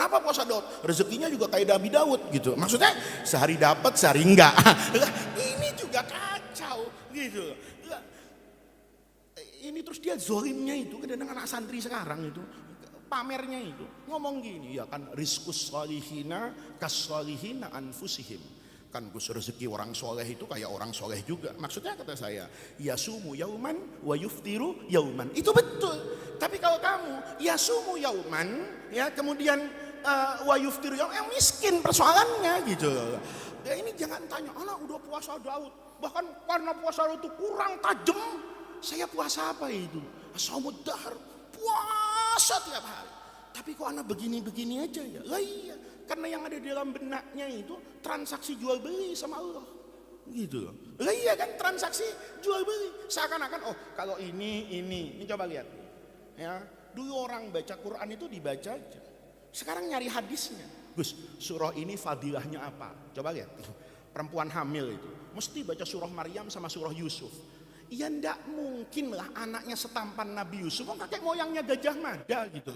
Kenapa puasa Daud? Rezekinya juga kayak Nabi Daud gitu. Maksudnya sehari dapat, sehari enggak. Ini juga kacau gitu. Ini terus dia zolimnya itu kadang anak santri sekarang itu pamernya itu ngomong gini, ya kan rizkus salihina kas salihina anfusihim, kan Gus rezeki orang soleh itu kayak orang soleh juga. Maksudnya kata saya, yasumu yauman wa yuftiru yauman, itu betul. Tapi kalau kamu yasumu yauman ya kemudian wa yuftiru yauman, yang miskin persoalannya gitu. Ya ini jangan tanya, anak udah puasa Daud, bahkan karena puasa Daud itu kurang tajam, saya puasa apa itu? Asaumud dahar, puasa tiap hari. Tapi kok anak begini-begini aja ya? Lah iya, karena yang ada di dalam benaknya itu transaksi jual beli sama Allah. Gitu loh. Lah iya kan, transaksi jual beli. Seakan-akan oh kalau ini coba lihat. Ya, dulu orang baca Quran itu dibaca aja. Sekarang nyari hadisnya. Gus, surah ini fadilahnya apa? Coba lihat. Perempuan hamil itu mesti baca surah Maryam sama surah Yusuf. Ya ndak mungkin lah anaknya setampan Nabi Yusuf, kok kakek moyangnya Gajah Mada gitu.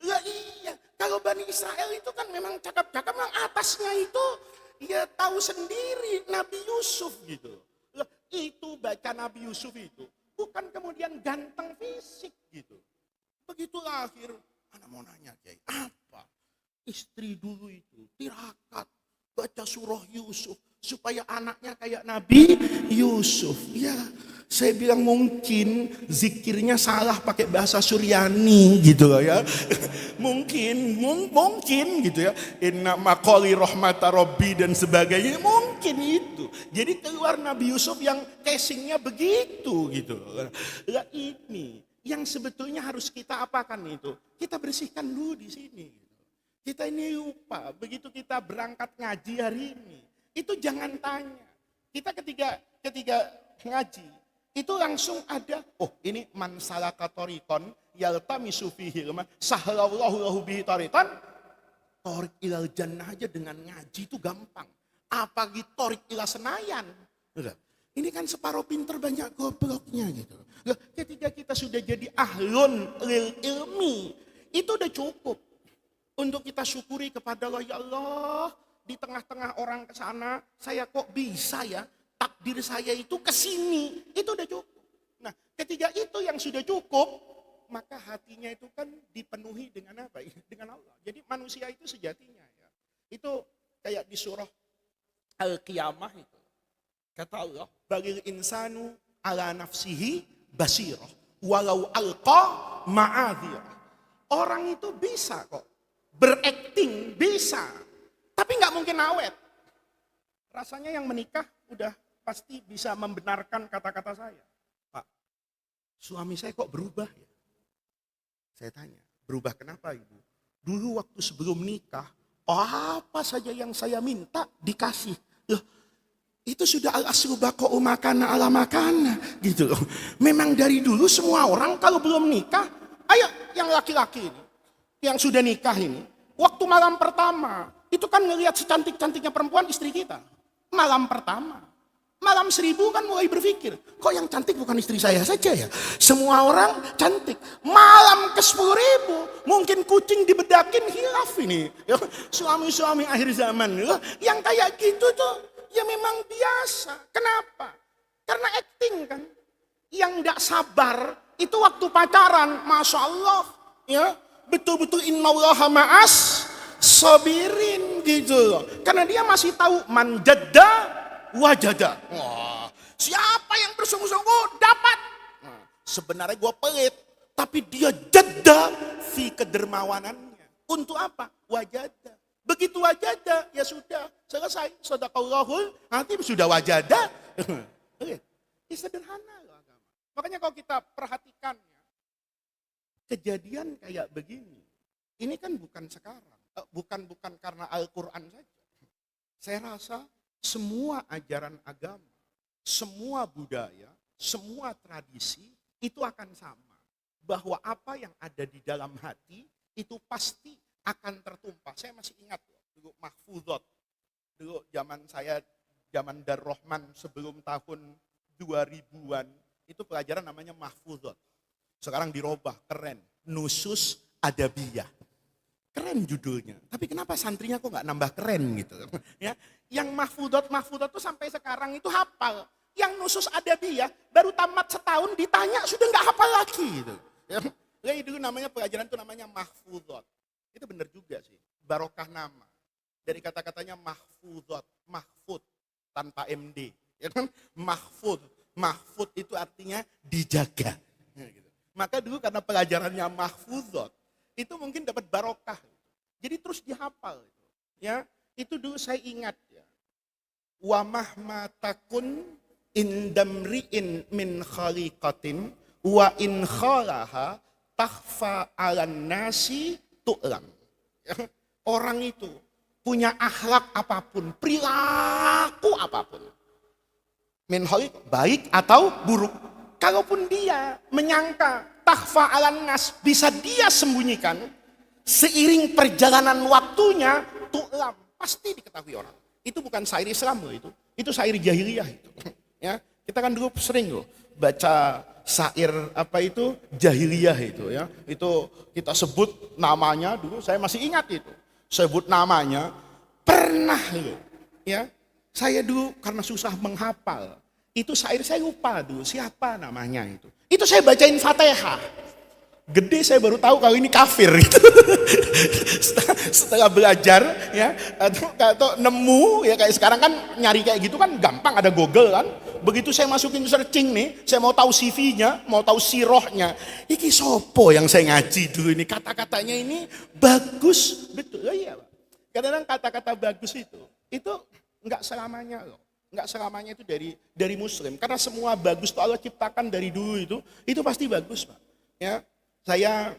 Lah iya, kalau Bani Israel itu kan memang cakap-cakap, yang atasnya itu ya tahu sendiri Nabi Yusuf gitu. Lah itu baca Nabi Yusuf itu bukan kemudian ganteng fisik gitu. Begitu lahir, anak mau nanya Kiai, apa? Istri dulu itu tirakat baca surah Yusuf supaya anaknya kayak Nabi Yusuf. Ya, saya bilang mungkin zikirnya salah pakai bahasa Suryani gitu loh ya. mungkin gitu ya. Inna maqali rahmata rabbi dan sebagainya, mungkin itu. Jadi keluar Nabi Yusuf yang casingnya begitu gitu. Lah ini yang sebetulnya harus kita apakan itu? Kita bersihkan dulu di sini. Kita ini lupa begitu kita berangkat ngaji hari ini. Itu jangan tanya. Kita ketika ngaji itu langsung ada, oh ini man salaka tariqan yaltamisu fihi ilman sahlallahu lahu bihi tariqan. Tariq ilal jannah aja dengan ngaji itu gampang. Apalagi tariq ila Senayan. Ini kan separuh pinter banyak gobloknya gitu. Ketika kita sudah jadi ahlun lil ilmi, itu udah cukup untuk kita syukuri kepada Allah. Ya Allah, di tengah-tengah orang ke sana, saya kok bisa ya, takdir saya itu ke sini, itu udah cukup. Nah, ketika itu yang sudah cukup, maka hatinya itu kan dipenuhi dengan apa? Dengan Allah. Jadi manusia itu sejatinya ya. Itu kayak di surah Al-Qiyamah itu. Kata Allah, bagil insanu ala nafsihi basirah, walau alqa ma'adhirah. Orang itu bisa kok berakting, bisa. Tapi nggak mungkin awet. Rasanya yang menikah udah pasti bisa membenarkan kata-kata saya. Pak, suami saya kok berubah ya? Saya tanya, berubah kenapa ibu? Dulu waktu sebelum nikah, apa saja yang saya minta dikasih. Loh, itu sudah al-aslu baqa'u makana ala makana gitu loh. Memang dari dulu semua orang kalau belum nikah, ayo yang laki-laki ini, yang sudah nikah ini, waktu malam pertama, itu kan ngelihat secantik-cantiknya perempuan istri kita. Malam pertama. Malam 1000 kan mulai berpikir, kok yang cantik bukan istri saya saja ya? Semua orang cantik. Malam ke 10.000, mungkin kucing dibedakin hilaf ini. Ya, suami-suami akhir zaman. Ya, yang kayak gitu tuh, ya memang biasa. Kenapa? Karena acting kan. Yang gak sabar, itu waktu pacaran, Masya Allah. Ya, betul-betul innallaha ma'as sabirin gitu loh. Karena dia masih tahu manjada wajada. Wah, siapa yang bersungguh-sungguh dapat. Nah, sebenarnya gue pelit, tapi dia jeda fi kedermawanannya. Untuk apa? Wajada. Begitu wajada, ya sudah selesai. Sadaqallahul azim, sudah wajada. Ini sederhana loh agama. Makanya kalau kita perhatikan ya, kejadian kayak begini, ini kan bukan sekarang. Bukan karena Al-Quran saja. Saya rasa semua ajaran agama, semua budaya, semua tradisi itu akan sama. Bahwa apa yang ada di dalam hati itu pasti akan tertumpah. Saya masih ingat dulu mahfuzat. Dulu zaman saya, zaman Darrohman sebelum tahun 2000-an, itu pelajaran namanya mahfuzat. Sekarang dirubah, keren. Nusus adabiyah. Keren judulnya. Tapi kenapa santrinya kok nggak nambah keren gitu? Ya, yang mahfudot tuh sampai sekarang itu hafal. Yang nusus adabiyah baru tamat setahun ditanya sudah nggak hafal lagi gitu. Ya, itu namanya pelajaran itu namanya mahfudot. Itu benar juga sih. Barokah nama. Dari kata-katanya mahfudot, mahfud tanpa MD. Ya kan? Mahfud itu artinya dijaga. Ya, gitu. Maka dulu karena pelajarannya mahfudot, itu mungkin dapat barokah. Jadi terus dihafal. Ya, itu dulu saya ingat ya. Wa mahma takun indamri'in min khaliqatin wa in khalaha takhfa 'alan nasi tu'lam. Ya, orang itu punya akhlak apapun, perilaku apapun. Min khaliq, baik atau buruk. Kalaupun dia menyangka takhfa 'alan nas bisa dia sembunyikan, seiring perjalanan waktunya tu'lam, pasti diketahui orang. Itu bukan syair Islam loh itu. Itu syair jahiliyah itu. Ya, kita kan dulu sering loh baca syair apa itu jahiliyah itu ya. Itu kita sebut namanya dulu saya masih ingat itu. Sebut namanya pernah loh. Ya. Saya dulu karena susah menghafal. Itu syair saya lupa dulu siapa namanya itu. Itu saya bacain Fatihah. Gede saya baru tahu kalau ini kafir gitu. Setelah belajar ya atau nemu ya kayak sekarang kan nyari kayak gitu kan gampang ada Google kan. Begitu saya masukin searching nih, saya mau tahu CV-nya, mau tahu sirohnya. Iki sopo yang saya ngaji dulu ini kata-katanya ini bagus betul. Oh iya, Pak. Kadang-kadang kata-kata bagus itu enggak selamanya loh. Enggak selamanya itu dari muslim karena semua bagus itu Allah ciptakan dari dulu itu pasti bagus, Pak. Ya. Saya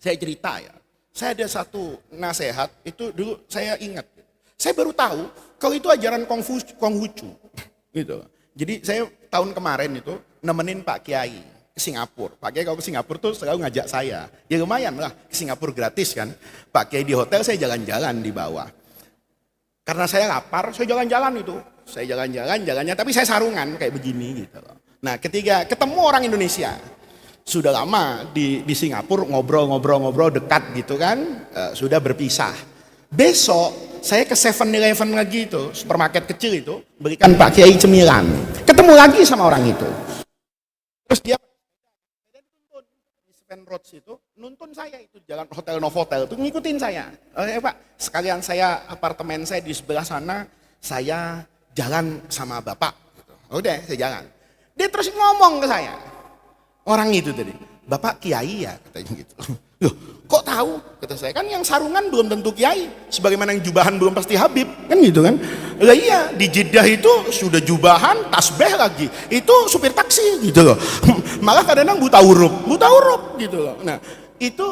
cerita ya, saya ada satu nasihat, itu dulu saya ingat. Saya baru tahu kalau itu ajaran Konghucu. Gitu. Jadi saya tahun kemarin itu nemenin Pak Kiai ke Singapura. Pak Kiai kalau ke Singapura tuh selalu ngajak saya. Ya lumayan lah, ke Singapura gratis kan. Pak Kiai di hotel, saya jalan-jalan di bawah. Karena saya lapar, saya jalan-jalan itu. Saya jalannya, tapi saya sarungan kayak begini gitu loh. Nah ketika ketemu orang Indonesia, sudah lama di Singapura ngobrol dekat gitu kan, sudah berpisah. Besok saya ke 7-Eleven lagi itu, supermarket kecil itu, berikan Pak Kiai cemilan. Ketemu lagi sama orang itu. Terus dia nuntun di Seven Roads itu, nuntun saya itu jalan Hotel Novotel itu ngikutin saya. Pak, sekalian saya apartemen saya di sebelah sana, saya jalan sama Bapak. Gitu. Udah, saya jalan. Dia terus ngomong ke saya. Orang itu tadi, Bapak Kiai ya katanya gitu. Loh, kok tahu? Kata saya, kan yang sarungan belum tentu Kiai. Sebagaimana yang jubahan belum pasti Habib. Kan gitu kan. Lah iya, di Jeddah itu sudah jubahan, tasbih lagi. Itu supir taksi gitu loh. Malah kadang-kadang buta huruf gitu loh. Nah itu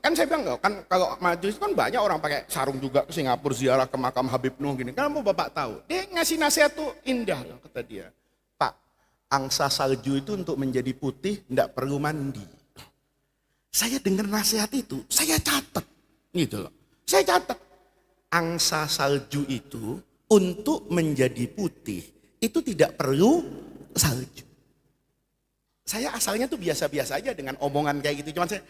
kan saya bilang kan kalau maju itu kan banyak orang pakai sarung juga ke Singapura ziarah ke makam Habib Nuh gini. Kan mau Bapak tahu. Dia ngasih nasihat tuh indah loh kata dia. Angsa salju itu untuk menjadi putih tidak perlu mandi. Saya dengar nasihat itu, saya catat gitu loh. Saya catat. Angsa salju itu untuk menjadi putih itu tidak perlu salju. Saya asalnya tuh biasa-biasa aja dengan omongan kayak gitu. Cuman saya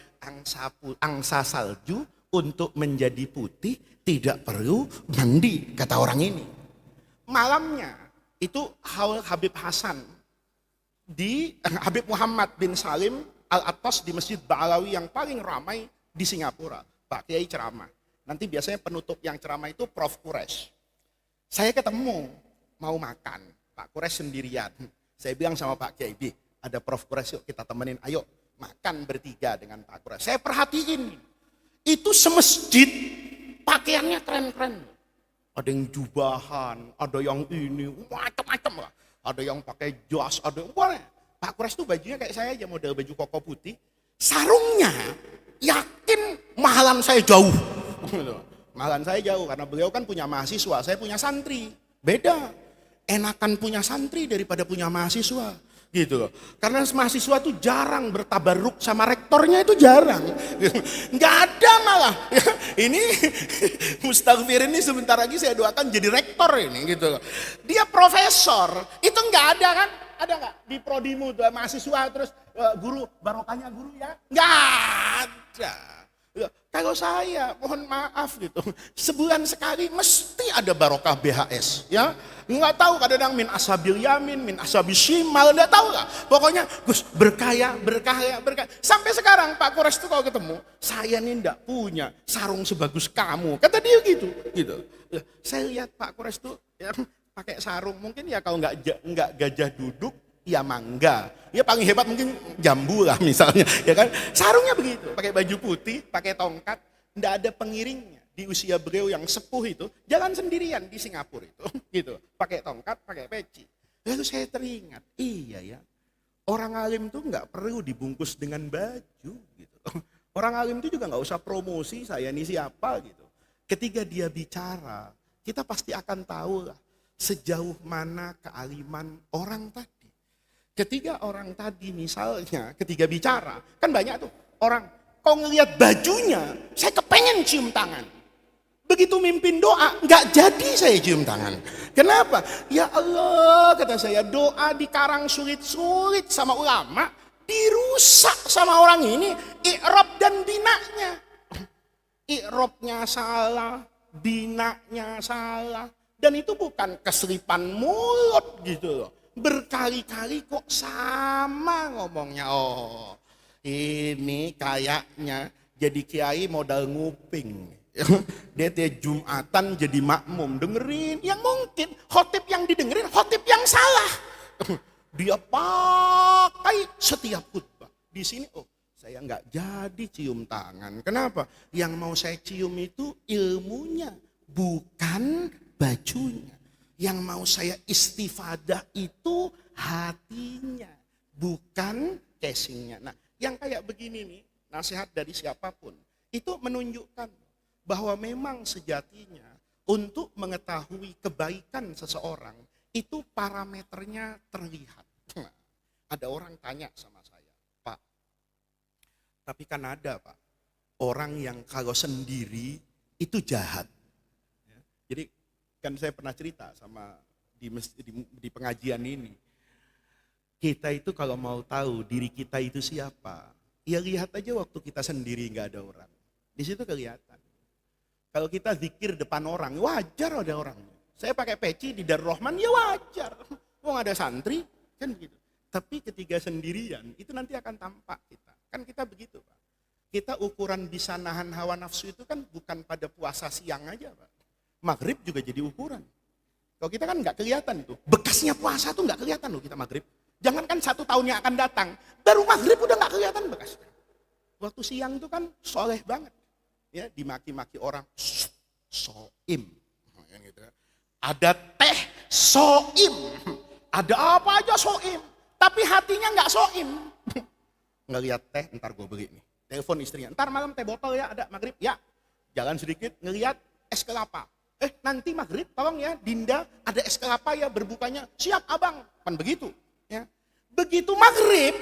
angsa salju untuk menjadi putih tidak perlu mandi kata orang ini. Malamnya itu Habib Hasan di Habib Muhammad bin Salim Al-Attas di Masjid Ba'alawi yang paling ramai di Singapura. Pak Kiai ceramah. Nanti biasanya penutup yang ceramah itu Prof. Quraisy. Saya ketemu, mau makan. Pak Quraisy sendirian. Saya bilang sama Pak Kiai, ada Prof. Quraisy, yuk kita temenin. Ayo makan bertiga dengan Pak Quraisy. Saya perhatiin. Itu semasjid pakaiannya keren-keren. Ada yang jubahan, ada yang ini, macam-macam lah. Ada yang pakai jas, ada yang boleh. Pak Quraisy tuh bajunya kayak saya aja, model baju koko putih. Sarungnya yakin mahalan saya jauh. Mahalan saya jauh karena beliau kan punya mahasiswa, saya punya santri. Beda. Enakan punya santri daripada punya mahasiswa. Gitu loh. Karena mahasiswa tuh jarang bertabaruk sama rektornya, itu jarang. Nggak ada malah. Ini Mustaghfir ini sebentar lagi saya doakan jadi rektor ini gitu loh. Dia profesor, itu nggak ada kan? Ada nggak di prodimu tuh mahasiswa terus guru barokahnya guru ya? Nggak ada. Ya, kalau saya, mohon maaf gitu, sebulan sekali mesti ada barokah BHS, ya. Nggak tahu kadang-kadang min asabil yamin, min asabil shimal, nggak tahu lah. Pokoknya Gus berkaya, berkaya, berkaya. Sampai sekarang Pak Kores tuh kalau ketemu, saya nih nggak punya sarung sebagus kamu. Kata dia gitu. Ya, saya lihat Pak Kores tuh ya, pakai sarung, mungkin ya kalau nggak gajah duduk, ya mangga, ya paling hebat mungkin jambu lah misalnya, ya kan. Sarungnya begitu, pakai baju putih, pakai tongkat, ndak ada pengiringnya. Di usia beliau yang sepuh itu, jalan sendirian di Singapura itu, gitu, pakai tongkat, pakai peci. Lalu saya teringat, iya ya, orang alim tuh nggak perlu dibungkus dengan baju, gitu. Orang alim itu juga nggak usah promosi saya ini siapa, gitu. Ketika dia bicara, kita pasti akan tahu lah sejauh mana kealiman orang tadi. Ketika orang tadi misalnya, ketika bicara, kan banyak tuh orang, kau ngelihat bajunya, saya kepengen cium tangan. Begitu mimpin doa, nggak jadi saya cium tangan. Kenapa? Ya Allah, kata saya, doa dikarang sulit-sulit sama ulama, dirusak sama orang ini, i'rab dan binaknya. I'rabnya salah, binaknya salah. Dan itu bukan keselipan mulut gitu loh. Berkali-kali kok sama ngomongnya. Oh, ini kayaknya jadi kiai modal nguping. Dia tiap Jumatan jadi makmum, dengerin yang mungkin khotib yang didengerin khotib yang salah. Dia pakai setiap khutbah. Di sini saya nggak jadi cium tangan. Kenapa? Yang mau saya cium itu ilmunya, bukan bajunya. Yang mau saya istifadah itu hatinya, bukan casingnya. Nah, yang kayak begini nih, nasihat dari siapapun, itu menunjukkan bahwa memang sejatinya untuk mengetahui kebaikan seseorang, itu parameternya terlihat. Nah, ada orang tanya sama saya, Pak, tapi kan ada Pak, orang yang kalau sendiri itu jahat. Jadi kan saya pernah cerita sama di pengajian ini. Kita itu kalau mau tahu diri kita itu siapa, ya lihat aja waktu kita sendiri nggak ada orang. Di situ kelihatan. Kalau kita zikir depan orang, wajar ada orangnya. Saya pakai peci di Darul Rahman, ya wajar. Mau ada santri, kan begitu. Tapi ketika sendirian, itu nanti akan tampak kita. Kan kita begitu Pak. Kita ukuran bisa nahan hawa nafsu itu kan bukan pada puasa siang aja Pak. Maghrib juga jadi ukuran. Kalau kita kan nggak kelihatan itu. Bekasnya puasa tuh nggak kelihatan loh kita maghrib. Jangankan 1 tahun yang akan datang. Baru maghrib udah nggak kelihatan bekasnya. Waktu siang tuh kan soleh banget. Ya, dimaki-maki orang. Soim. Ada teh soim. Ada apa aja soim. Tapi hatinya nggak soim. Nggak lihat teh, ntar gue beli nih. Telepon istrinya. Ntar malam teh botol ya ada maghrib. Ya. Jalan sedikit ngelihat es kelapa. Nanti maghrib tolong ya Dinda ada es kelapa ya berbukanya. Siap abang. Kan begitu. Ya. Begitu maghrib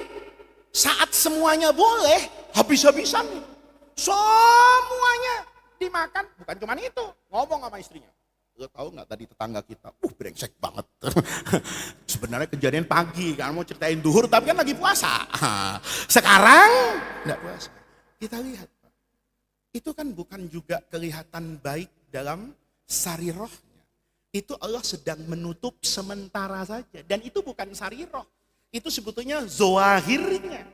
saat semuanya boleh habis-habisan. Semuanya dimakan. Bukan cuma itu. Ngomong sama istrinya. Lo tahu nggak tadi tetangga kita? Brengsek banget. Sebenarnya kejadian pagi kan mau ceritain duhur tapi kan lagi puasa. Sekarang nggak puasa. Kita lihat. Itu kan bukan juga kelihatan baik dalam sarirohnya. Itu Allah sedang menutup sementara saja. Dan itu bukan sariroh. Itu sebetulnya zoahirnya.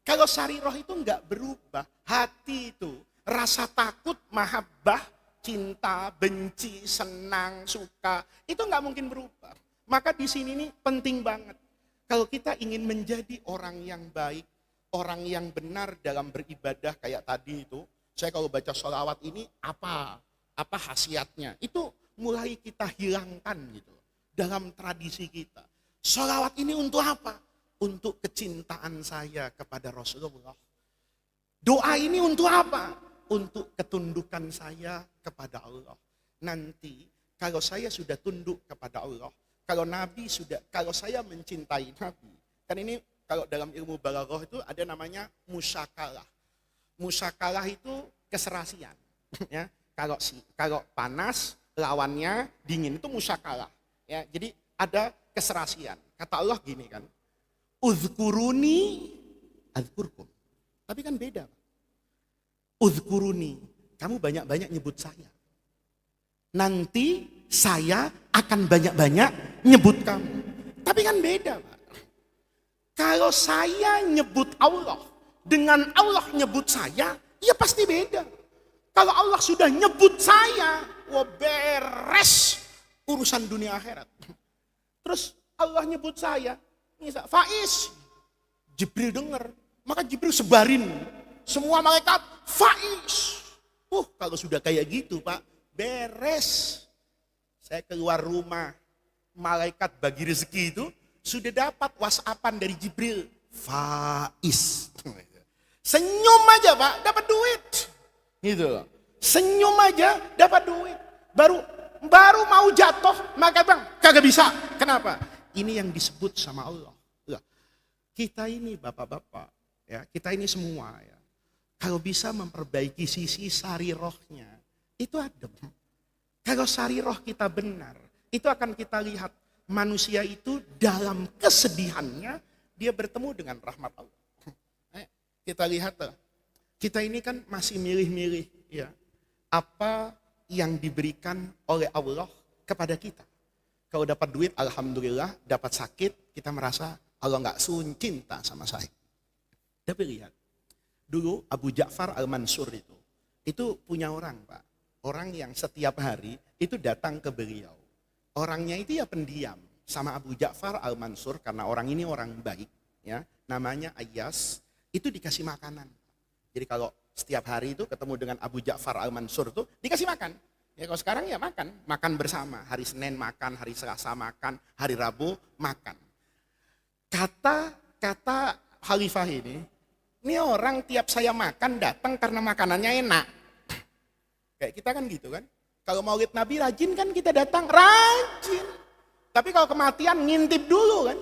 Kalau sariroh itu enggak berubah. Hati itu, rasa takut, mahabbah, cinta, benci, senang, suka. Itu enggak mungkin berubah. Maka di sini nih penting banget. Kalau kita ingin menjadi orang yang baik, orang yang benar dalam beribadah kayak tadi itu. Saya kalau baca sholawat ini apa khasiatnya? Itu mulai kita hilangkan gitu dalam tradisi kita. Sholawat ini untuk apa? Untuk kecintaan saya kepada Rasulullah. Doa ini untuk apa? Untuk ketundukan saya kepada Allah. Nanti kalau saya sudah tunduk kepada Allah, kalau saya mencintai Nabi, kan ini kalau dalam ilmu balaghah itu ada namanya musyakalah. Musyakalah itu keserasian. Ya, kalau panas lawannya dingin itu musyakalah. Ya, jadi ada keserasian. Kata Allah gini kan, uzkuruni azkurkum. Tapi kan beda. Udhkuruni, kamu banyak-banyak nyebut saya. Nanti saya akan banyak-banyak nyebut kamu. Tapi kan beda, Pak. Kalau saya nyebut Allah, dengan Allah nyebut saya, ya pasti beda. Kalau Allah sudah nyebut saya, wah beres urusan dunia akhirat. Terus Allah nyebut saya, misal Faiz, Jibril dengar, maka Jibril sebarin semua malaikat, Faiz. Kalau sudah kayak gitu, Pak, beres. Saya keluar rumah, malaikat bagi rezeki itu sudah dapat WhatsAppan dari Jibril, Faiz. Senyum aja, Pak, dapat duit. Gitu loh. Senyum aja dapat duit. Baru mau jatuh, maka bang kagak bisa. Kenapa? Ini yang disebut sama Allah. Kita ini bapak-bapak, ya, kita ini semua ya. Kalau bisa memperbaiki sisi sarirohnya, itu adem. Kalau sariroh kita benar, itu akan kita lihat manusia itu dalam kesedihannya dia bertemu dengan rahmat Allah. Kita lihat, kita ini kan masih milih-milih ya apa yang diberikan oleh Allah kepada kita. Kalau dapat duit, alhamdulillah. Dapat sakit, kita merasa Allah nggak cinta sama saya. Tapi lihat, dulu Abu Ja'far Al-Mansur itu punya orang, Pak. Orang yang setiap hari itu datang ke beliau. Orangnya itu ya pendiam. Sama Abu Ja'far Al-Mansur, karena orang ini orang baik, ya, namanya Ayyas, itu dikasih makanan. Jadi kalau setiap hari itu ketemu dengan Abu Ja'far Al-Mansur tuh dikasih makan. Ya kalau sekarang ya makan bersama. Hari Senin makan, hari Selasa makan, hari Rabu makan. Kata Khalifah ini orang tiap saya makan datang karena makanannya enak. Kayak kita kan gitu kan. Kalau maulid Nabi rajin kan kita datang, rajin. Tapi kalau kematian ngintip dulu kan.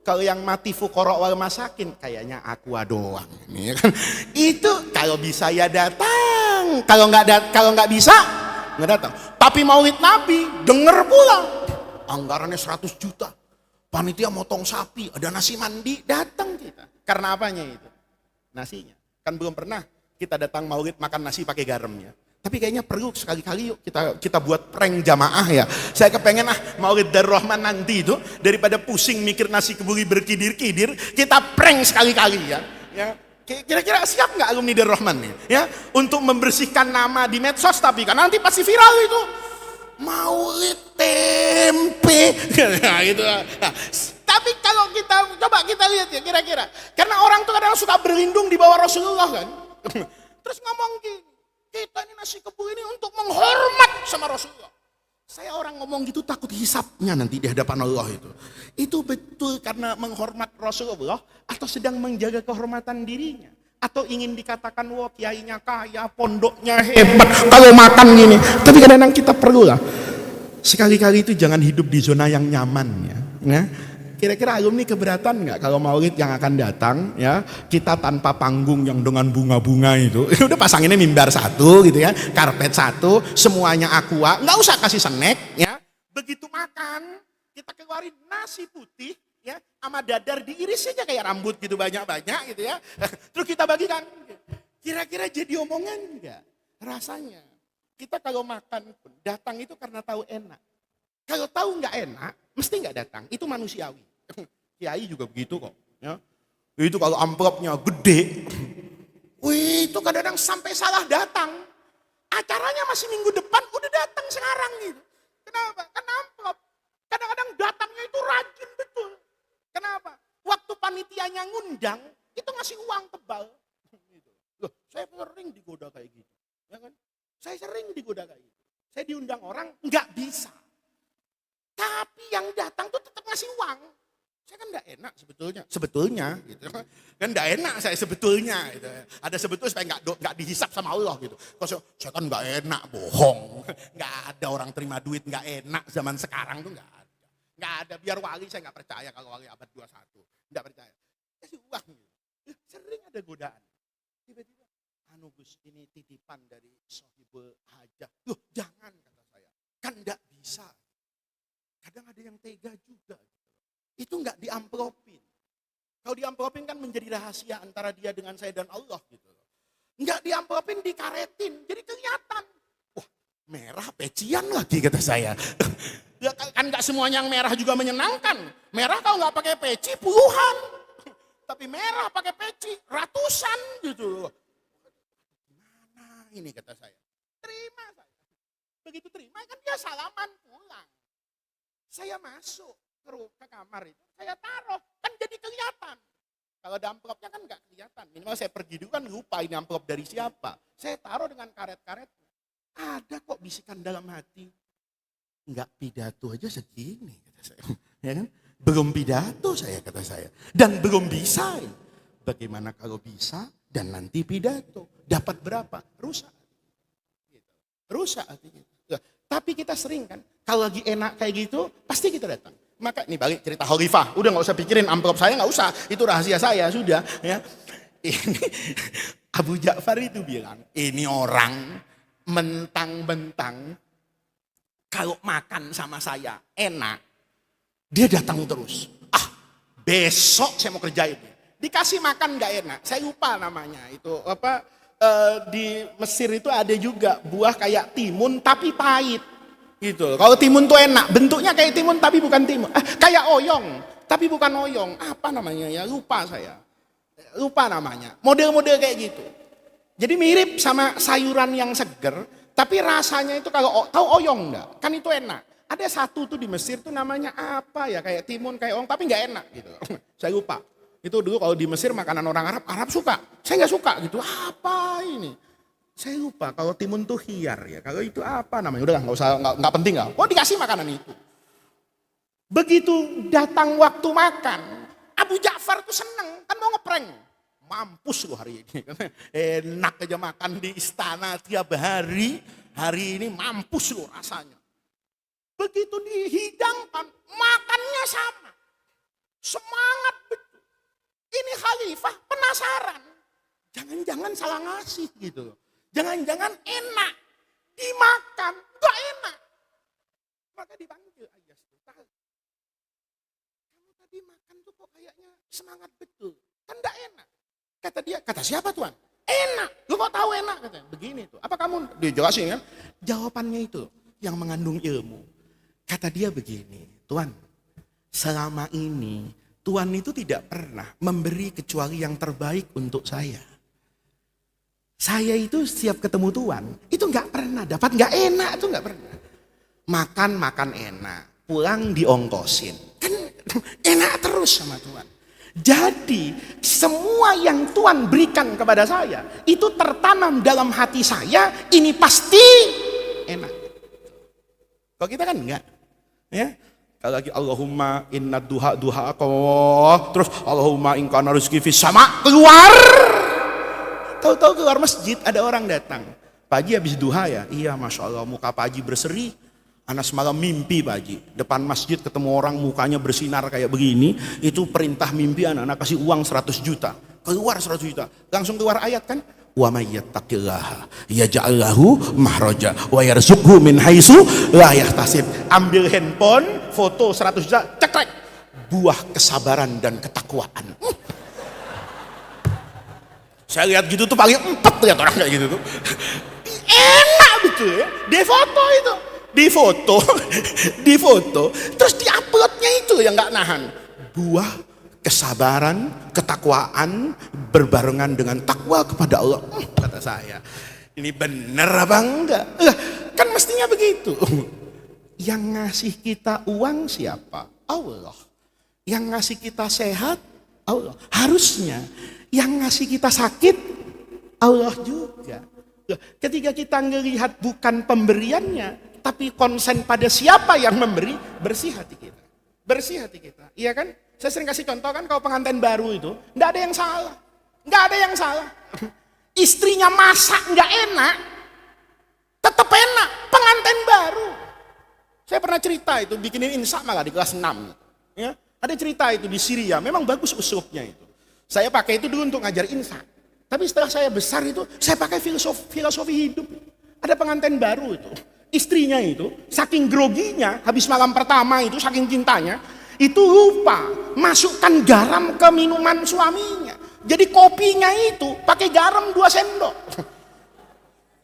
Kalau yang mati fuqara wal masakin, kayaknya aku doang. Ini kan. Itu kalau bisa ya datang. Kalau nggak bisa, nggak datang. Tapi maulid Nabi, denger pula. Anggarannya 100 juta. Panitia motong sapi, ada nasi mandi, datang kita. Karena apanya itu? Nasinya. Kan belum pernah kita datang maulid makan nasi pakai garamnya. Tapi kayaknya perlu sekali-kali yuk kita buat prank jamaah ya. Saya kepengen maulid Darur Rahman nanti itu daripada pusing mikir nasi kebuli berkidir-kidir, kita prank sekali-kali ya. Kira-kira siap nggak alumni Darur Rahman nih? Ya, untuk membersihkan nama di medsos tapi kan nanti pasti viral itu. Maulid tempe. Nah, gitu. Nah, tapi kalau coba kita lihat ya kira-kira. Karena orang tuh kadang suka berlindung di bawah Rasulullah kan. Terus ngomong gini. Kita ini nasi kebuli ini untuk menghormat sama Rasulullah. Saya orang ngomong gitu takut hisapnya nanti di hadapan Allah itu. Itu betul karena menghormat Rasulullah atau sedang menjaga kehormatan dirinya. Atau ingin dikatakan, wah kiainya kaya, pondoknya hebat, kalau makan gini. Tapi kadang-kadang kita perlu lah. Sekali-kali itu jangan hidup di zona yang nyaman ya. Kira-kira alumni keberatan nggak kalau maulid yang akan datang ya kita tanpa panggung yang dengan bunga-bunga itu udah pasanginnya mimbar satu gitu ya, karpet satu, semuanya aqua, nggak usah kasih snack ya. Begitu makan kita keluarin nasi putih ya sama dadar diiris aja kayak rambut gitu banyak-banyak gitu ya. Terus kita bagikan. Kira-kira jadi omongan nggak rasanya? Kita kalau makan pun datang itu karena tahu enak. Kalau tahu nggak enak, mesti nggak datang. Itu manusiawi. Kiai juga begitu kok. Ya. Itu kalau amplopnya gede, wih itu kadang-kadang sampai salah datang. Acaranya masih minggu depan, udah datang sekarang gitu. Kenapa? Karena amplop. Kadang-kadang datangnya itu rajin betul. Kenapa? Waktu panitianya ngundang, itu ngasih uang tebal. Loh, saya sering digoda kayak gitu. Ya kan? Saya sering digoda kayak gitu. Saya diundang orang, nggak bisa. Tapi yang datang tuh tetap ngasih uang. Saya kan enggak enak sebetulnya gitu. Kan enggak enak saya sebetulnya gitu. Ada sebetulnya supaya enggak dihisap sama Allah gitu. Kalau saya kan enggak enak, bohong. Enggak ada orang terima duit enggak enak zaman sekarang tuh enggak ada. Enggak ada, biar wali saya enggak percaya kalau wali abad 21. Enggak percaya. Kasih uang gitu. Sering ada godaan. Tiba-tiba, Gus ini titipan dari Sohibul Hajah. Loh jangan kata saya. Kan enggak bisa. Kadang ada yang tega juga. Itu enggak diamplopin. Kalau diamplopin kan menjadi rahasia antara dia dengan saya dan Allah gitu. Enggak diamplopin. amplopin dikaretin, jadi kelihatan. Wah, merah pecian lagi kata saya. Ya, kan nggak semuanya yang merah juga menyenangkan. Merah kalau nggak pakai peci puluhan, tapi merah pakai peci ratusan gitu. Gimana ini kata saya? Terima saya. Begitu terima kan dia salaman pulang. Saya masuk ke kamar itu, saya taruh kan jadi kelihatan. Kalau ada amplopnya kan nggak kelihatan. Minimal saya pergi dulu kan lupa ini amplop dari siapa. Saya taruh dengan karet-karetnya. Ada kok bisikan dalam hati. Enggak pidato aja segini kata saya. Ya kan? Belum pidato saya kata saya. Dan belum bisa. Bagaimana kalau bisa dan nanti pidato. Dapat berapa? Rusak. Rusak artinya. Tapi kita sering kan. Kalau lagi enak kayak gitu pasti kita datang. Maka ini balik cerita Khalifah. Udah gak usah pikirin amplop saya gak usah. Itu rahasia saya sudah. Ya. Ini Abu Ja'far itu bilang. Ini orang mentang-mentang kalau makan sama saya enak, dia datang terus. Ah, besok saya mau kerjain. Dikasih makan nggak enak, saya lupa namanya. Itu apa? Di Mesir itu ada juga buah kayak timun tapi pahit. Gitu. Kalau timun tuh enak, bentuknya kayak timun tapi bukan timun. Kayak oyong, tapi bukan oyong. Apa namanya ya? Lupa saya. Lupa namanya. Model-model kayak gitu. Jadi mirip sama sayuran yang seger. Tapi rasanya itu kalau tahu oyong enggak? Kan itu enak. Ada satu tuh di Mesir tuh namanya apa ya? Kayak timun, kayak oyong, tapi enggak enak gitu. Saya lupa. Itu dulu kalau di Mesir makanan orang Arab suka. Saya enggak suka gitu. Apa ini? Saya lupa. Kalau timun tuh hiar ya. Kalau itu apa namanya? Udah enggak usah, enggak penting lah. Oh dikasih makanan itu. Begitu datang waktu makan, Abu Ja'far tuh seneng. Kan mau ngeprank. Mampus loh hari ini. Enak aja makan di istana tiap hari. Hari ini mampus loh rasanya. Begitu dihidangkan, makannya sama. Semangat betul. Ini khalifah penasaran. Jangan-jangan salah ngasih gitu loh. Jangan-jangan enak. Dimakan, gak enak. Maka dipanggil Ayas. Kamu tadi makan tuh kok kayaknya semangat betul. Kan gak enak. Kata dia, kata siapa Tuan? Enak. Lu kok tahu enak? Katanya. Begini tuh. Apa kamu? Dia jelasin kan. Jawabannya itu yang mengandung ilmu. Kata dia begini. Tuan, selama ini Tuan itu tidak pernah memberi kecuali yang terbaik untuk saya. Saya itu setiap ketemu Tuan, itu gak pernah dapat gak enak. Itu gak pernah. Makan enak. Pulang diongkosin. Kan enak terus sama Tuan. Jadi semua yang Tuhan berikan kepada saya itu tertanam dalam hati saya, ini pasti enak. Kalau kita kan enggak, ya. Kalau lagi Allahumma inna duha Allah, terus Allahumma in kana rizqi fis sama, keluar. Tahu-tahu keluar masjid ada orang datang. Pak Haji habis duha ya? Iya, Masya Allah muka Pak Haji berseri. Anak semalam mimpi Pak Haji, depan masjid ketemu orang mukanya bersinar kayak begini, itu perintah mimpi anak-anak kasih uang 100 juta, keluar 100 juta, langsung keluar ayat kan, wa may yattaqillaha yaj'al lahu mahraja wa yarzuqhu min haitsu la yahtasib. Ambil handphone, foto 100 juta, cekrek, buah kesabaran dan ketakwaan. Saya lihat gitu tuh paling empet lihat orang kayak gitu tuh, enak betul ya, dia foto itu. Di foto, terus diuploadnya itu yang nggak nahan. Buah kesabaran, ketakwaan berbarengan dengan takwa kepada Allah. Kata saya, ini bener apa enggak? Kan mestinya begitu. Yang ngasih kita uang siapa? Allah. Yang ngasih kita sehat? Allah. Harusnya. Yang ngasih kita sakit? Allah juga. Ketika kita ngelihat bukan pemberiannya, tapi konsen pada siapa yang memberi, bersih hati kita. Bersih hati kita, iya kan? Saya sering kasih contoh kan kalau pengantin baru itu, enggak ada yang salah. Enggak ada yang salah. Istrinya masak enggak enak, tetap enak, pengantin baru. Saya pernah cerita itu, bikinin insya malah di kelas 6. Ya, ada cerita itu di Syria, memang bagus usulnya itu. Saya pakai itu dulu untuk ngajar insya. Tapi setelah saya besar itu, saya pakai filosofi hidup. Ada pengantin baru itu. Istrinya itu saking groginya habis malam pertama itu saking cintanya itu lupa masukkan garam ke minuman suaminya. Jadi kopinya itu pakai garam 2 sendok.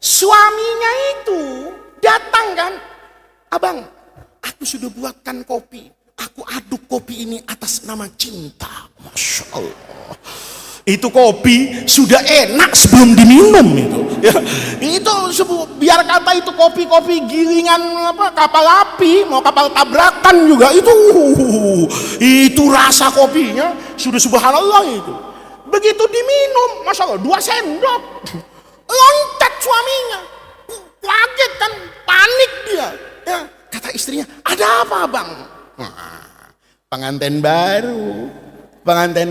Suaminya itu datang kan, abang, aku sudah buatkan kopi. Aku aduk kopi ini atas nama cinta. Masya Allah. Itu kopi sudah enak sebelum diminum itu. Ya, itu biar kata itu kopi-kopi gilingan apa kapal api, mau kapal tabrakan juga itu rasa kopinya sudah subhanallah itu. Begitu diminum, masya Allah 2 sendok, loncat suaminya, kaget kan, panik dia. Ya, kata istrinya, ada apa bang? Pengantin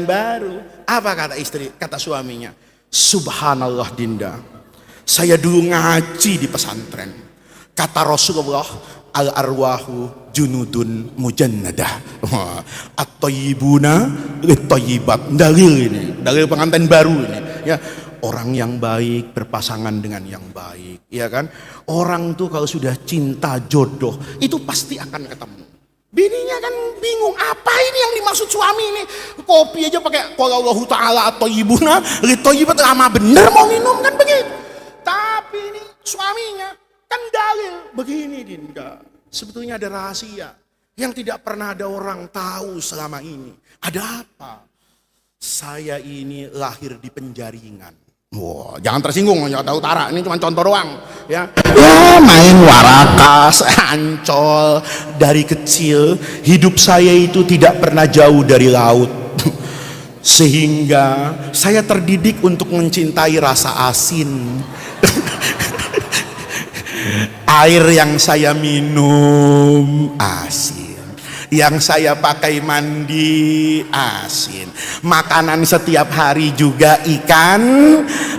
baru. Apa kata istri? Kata suaminya, subhanallah Dinda, saya dulu ngaji di pesantren. Kata Rasulullah, al arwahu junudun mujannadah, at-thayyibuna lit-thayyibat. Dalil pengantin baru ini. Ya, orang yang baik berpasangan dengan yang baik, ya kan? Orang tuh kalau sudah cinta jodoh itu pasti akan ketemu. Bininya kan bingung, apa ini yang dimaksud suami ini? Kopi aja pakai qala Allahu taala at-thayyibuna lit-thayyibat, lama bener mau minum kan begitu. Tapi ini suaminya kan dalil begini Dinda. Sebetulnya ada rahasia yang tidak pernah ada orang tahu selama ini. Ada apa? Saya ini lahir di penjaringan. Wah, jangan tersinggung Jakarta Utara, ini cuma contoh doang ya. Main warakas, ancol. Dari kecil hidup saya itu tidak pernah jauh dari laut. Sehingga saya terdidik untuk mencintai rasa asin. Air yang saya minum asin, yang saya pakai mandi asin, makanan setiap hari juga ikan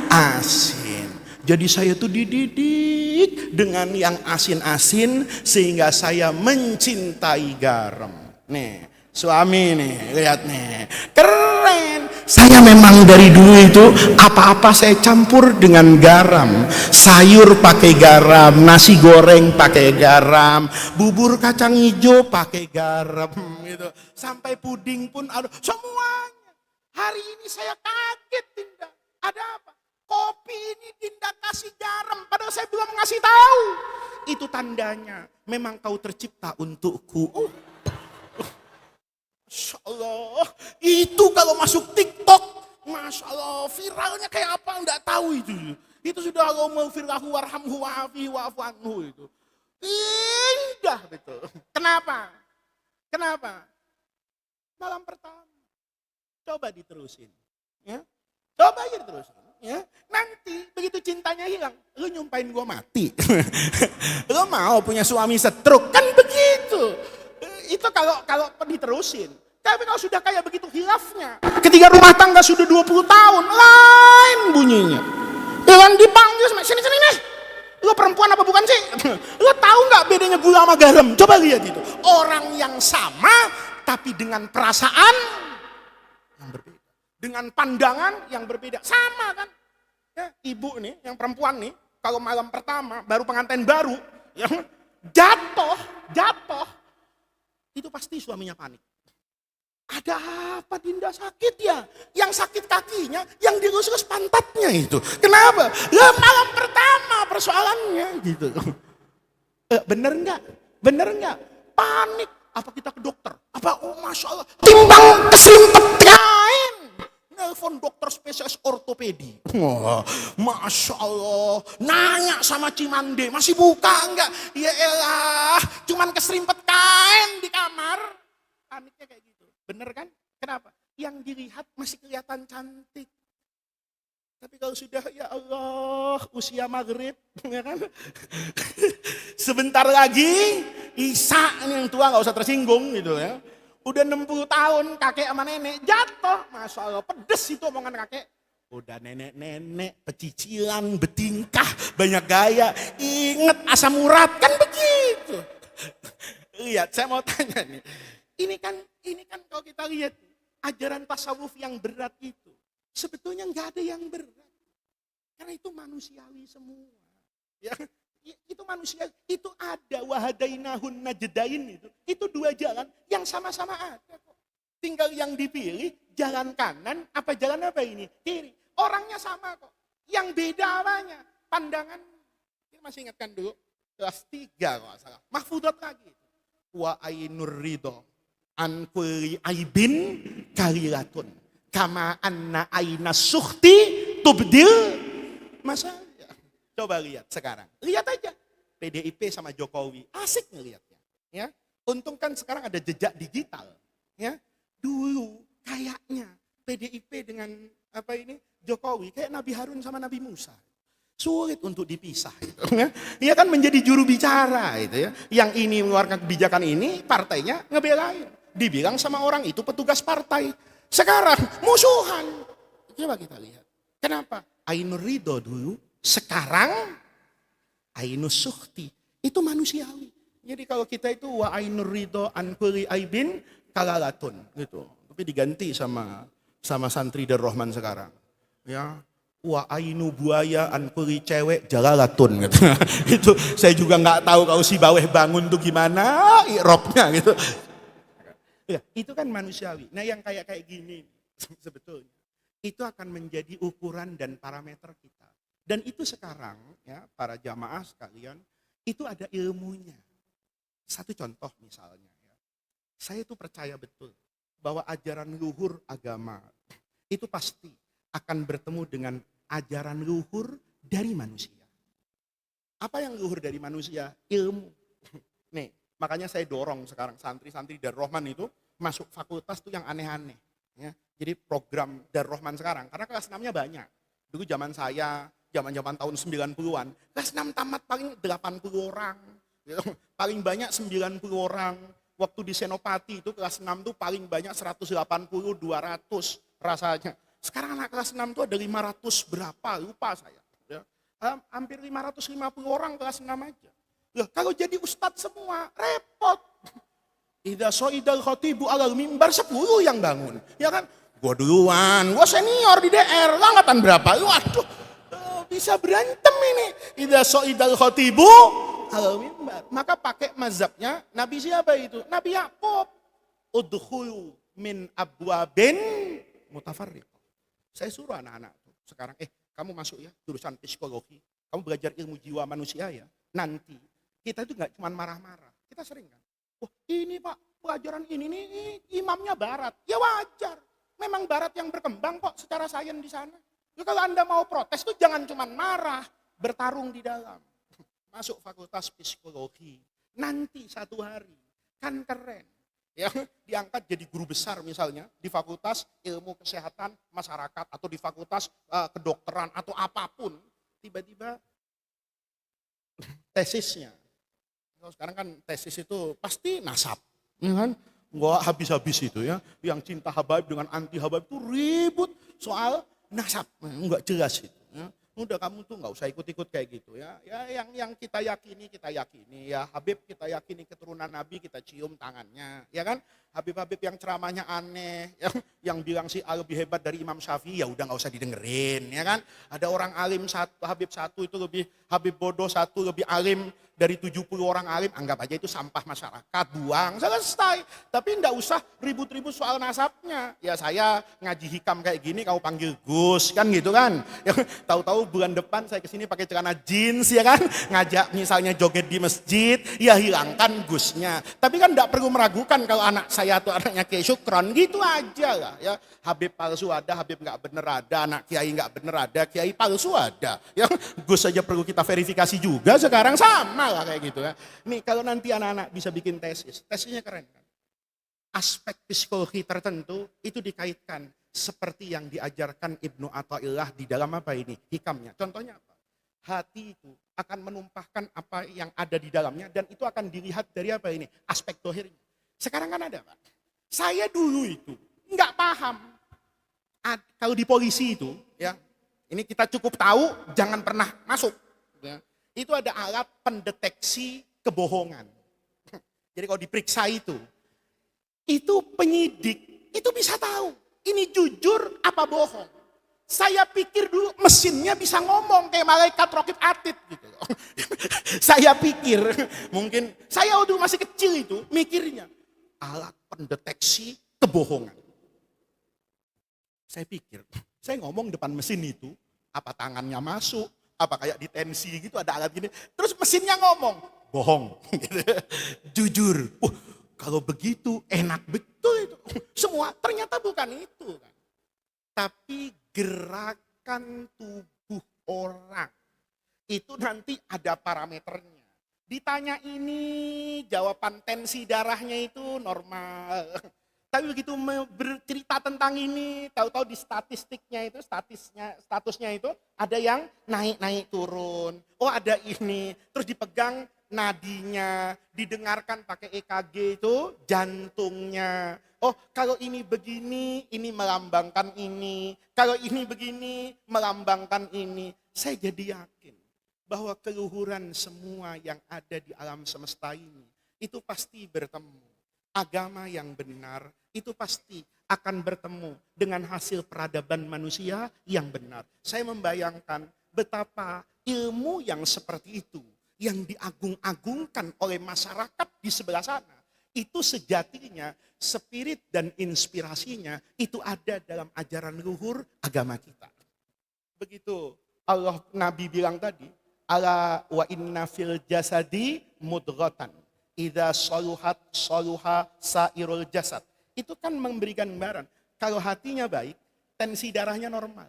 asin. Jadi saya tuh dididik dengan yang asin-asin sehingga saya mencintai garam. Nih suami nih, lihat nih, keren. Saya memang dari dulu itu apa-apa saya campur dengan garam. Sayur pakai garam, nasi goreng pakai garam, bubur kacang hijau pakai garam gitu. Sampai puding pun ada, semuanya. Hari ini saya kaget Dinda. Ada apa? Kopi ini Dinda kasih garam padahal saya belum ngasih tahu. Itu tandanya memang kau tercipta untukku. Masya Allah, itu kalau masuk TikTok, Masya Allah, viralnya kayak apa enggak tahu itu. Itu sudah Allahumma firlahu warhamhu wa'afihi wa'afu anhu itu. Indah betul. Kenapa? Malam pertama. Coba diterusin. Ya. Coba aja diterusin. Ya. Nanti begitu cintanya hilang, lu nyumpahin gua mati. Lu mau punya suami stroke, kan begitu. Itu kalau diterusin. Tapi kalau sudah kayak begitu hilafnya, ketika rumah tangga sudah 20 tahun, lain bunyinya. Dengan dipanggil, sini nih, lo perempuan apa bukan sih? Lo tahu nggak bedanya gula sama garam? Coba lihat itu. Orang yang sama, tapi dengan perasaan yang berbeda, dengan pandangan yang berbeda, sama kan? Ya, ibu nih, yang perempuan nih, kalau malam pertama baru pengantin baru, yang jatuh, itu pasti suaminya panik. Ada apa Dinda sakit ya? Yang sakit kakinya, yang dilus-lus pantatnya itu. Kenapa? Ya malam pertama persoalannya gitu. Bener enggak? Panik. Apa kita ke dokter? Apa Masya Allah, timbang keserimpet kain. Nelfon dokter spesialis ortopedi. Masya Allah, nanya sama Cimande, masih buka enggak? Ya elah, cuman keserimpet kain di kamar. Paniknya kayak gitu. Bener kan? Kenapa? Yang dilihat masih kelihatan cantik. Tapi kalau sudah ya Allah usia maghrib, ya kan? Sebentar lagi Isa yang tua nggak usah tersinggung gitu ya. Udah 60 tahun kakek sama nenek jatuh, Masya Allah pedes itu omongan kakek. Udah nenek-nenek pecicilan, betingkah, banyak gaya, inget asam urat kan begitu. Lihat, saya mau tanya nih. Ini kan kalau kita lihat ajaran tasawuf yang berat itu sebetulnya nggak ada yang berat karena itu manusiawi semua. Ya, itu manusia, itu ada wahadainahun najdain itu 2 jalan yang sama-sama ada kok. Tinggal yang dipilih jalan kanan apa jalan apa ini kiri. Orangnya sama kok. Yang beda apanya? Pandangannya. masih ingatkan dulu, kelas 3 kalau nggak salah. Mahfudat lagi. Wa ainur ridho an kulli aibin kalilatun. Kama anna aina sukhti tubdil masa. Coba lihat sekarang. Lihat aja. PDIP sama Jokowi. Asik ngelihatnya. Ya. Untung kan sekarang ada jejak digital. Ya. Dulu kayaknya PDIP dengan Jokowi kayak Nabi Harun sama Nabi Musa. Sulit untuk dipisah gitu. Ia kan menjadi juru bicara gitu ya. Yang ini mengeluarkan kebijakan ini, partainya ngebelain. Dibilang sama orang itu petugas partai. Sekarang musuhan. Coba kita lihat. Kenapa? Ainur ridho dulu, sekarang ainus sukhti. Itu manusiawi. Jadi kalau kita itu wa ainur ridho an kulli aibin kalalatun gitu. Tapi diganti sama santri Darrohman sekarang. Ya. Wa ainu buaya an kulli cewek jalalatun gitu. Itu saya juga nggak tahu kalau si baweh bangun tuh gimana i'rabnya gitu. Ya, itu kan manusiawi. Nah, yang kayak gini sebetulnya itu akan menjadi ukuran dan parameter kita. Dan itu sekarang ya para jamaah sekalian, itu ada ilmunya. Satu contoh misalnya ya. Saya itu percaya betul bahwa ajaran luhur agama itu pasti akan bertemu dengan ajaran luhur dari manusia. Apa yang luhur dari manusia? Ilmu. Nih, makanya saya dorong sekarang santri-santri Darrohman itu masuk fakultas tuh yang aneh-aneh. Ya. Jadi program Darrohman sekarang, karena kelas 6-nya banyak. Dulu zaman saya, zaman tahun 90-an, kelas 6 tamat paling 80 orang. Gitu. Paling banyak 90 orang. Waktu di Senopati itu kelas 6 tuh paling banyak 180, 200 rasanya. Sekarang anak kelas 6 itu ada 500 berapa, lupa saya. Ya. Hampir 550 orang kelas 6 aja. Loh, kalau jadi ustadz semua, repot. Idza soidal khatibu alal mimbar 10 yang bangun. Ya kan? Gua duluan, gua senior di DR, angkatan berapa? Waduh, bisa berantem ini. Idza soidal khatibu alal mimbar. Maka pakai mazhabnya Nabi siapa itu? Nabi Yakub. Udkhulu min abwabin mutafarriq. Saya suruh anak-anak sekarang, kamu masuk ya jurusan psikologi, kamu belajar ilmu jiwa manusia ya. Nanti kita itu nggak cuma marah-marah, kita sering kan, wah ini Pak pelajaran ini nih imamnya Barat, ya wajar. Memang Barat yang berkembang kok secara sains di sana. Ya, kalau Anda mau protes tuh jangan cuma marah, bertarung di dalam. Masuk fakultas psikologi, nanti satu hari kan keren. Ya, diangkat jadi guru besar misalnya di fakultas ilmu kesehatan masyarakat atau di fakultas kedokteran atau apapun, tiba-tiba tesisnya. Kalau sekarang kan tesis itu pasti nasab, ya kan? Nggak habis-habis itu ya. Yang cinta habaib dengan anti habaib itu ribut soal nasab, nggak jelas itu. Ya. Udah kamu tuh nggak usah ikut-ikut kayak gitu ya. Ya yang kita yakini ya. Habib kita yakini keturunan Nabi, kita cium tangannya, ya kan? Habib-habib yang ceramahnya aneh, yang bilang si lebih hebat dari Imam Syafi'i, ya udah nggak usah didengerin, ya kan? Ada orang alim satu, Habib satu itu lebih, Habib bodoh satu lebih alim dari 70 orang alim, anggap aja itu sampah masyarakat, buang, selesai. Tapi enggak usah ribut-ribut soal nasabnya. Ya saya ngaji hikam kayak gini, kamu panggil Gus, kan gitu kan. Ya, tahu-tahu bulan depan saya kesini pakai celana jeans, ya kan. Ngajak misalnya joget di masjid, ya hilangkan Gusnya. Tapi kan enggak perlu meragukan kalau anak saya atau anaknya Kiai Syukron, gitu aja lah. Ya. Habib palsu ada, Habib enggak bener ada, anak Kiai enggak bener ada, Kiai palsu ada. Ya, Gus saja perlu kita verifikasi juga, sekarang sama lah kayak gitu ya. Nih kalau nanti anak-anak bisa bikin tesisnya keren kan. Aspek psikologi tertentu itu dikaitkan seperti yang diajarkan Ibnu Athaillah di dalam apa ini? Hikamnya. Contohnya apa? Hati itu akan menumpahkan apa yang ada di dalamnya dan itu akan dilihat dari apa ini? Aspek dohirnya. Sekarang kan ada Pak. Saya dulu itu nggak paham. Kalau di polisi itu ya, ini kita cukup tahu jangan pernah masuk. Ya. Itu ada alat pendeteksi kebohongan. Jadi kalau diperiksa itu penyidik itu bisa tahu ini jujur apa bohong. Saya pikir dulu mesinnya bisa ngomong kayak malaikat Raqib Atid gitu. Saya pikir mungkin saya dulu masih kecil itu mikirnya alat pendeteksi kebohongan. Saya pikir saya ngomong depan mesin itu apa tangannya masuk Apa kayak di tensi gitu ada alat gini. Terus mesinnya ngomong, bohong. Gitu. Jujur. Kalau begitu enak betul itu. Semua ternyata bukan itu kan. Tapi gerakan tubuh orang itu nanti ada parameternya. Ditanya ini, jawaban tensi darahnya itu normal. Tapi begitu bercerita tentang ini, tahu-tahu di statistiknya itu, statusnya itu ada yang naik turun. Oh ada ini, terus dipegang nadinya, didengarkan pakai EKG itu jantungnya. Oh kalau ini begini, ini melambangkan ini. Kalau ini begini, melambangkan ini. Saya jadi yakin bahwa keluhuran semua yang ada di alam semesta ini, itu pasti bertemu. Agama yang benar itu pasti akan bertemu dengan hasil peradaban manusia yang benar. Saya membayangkan betapa ilmu yang seperti itu, yang diagung-agungkan oleh masyarakat di sebelah sana, itu sejatinya spirit dan inspirasinya itu ada dalam ajaran luhur agama kita. Begitu Allah Nabi bilang tadi, ala wa inna fil jasadi mudghatan idza saluhat saluha sairul jasad. Itu kan memberikan gambaran. Kalau hatinya baik, tensi darahnya normal.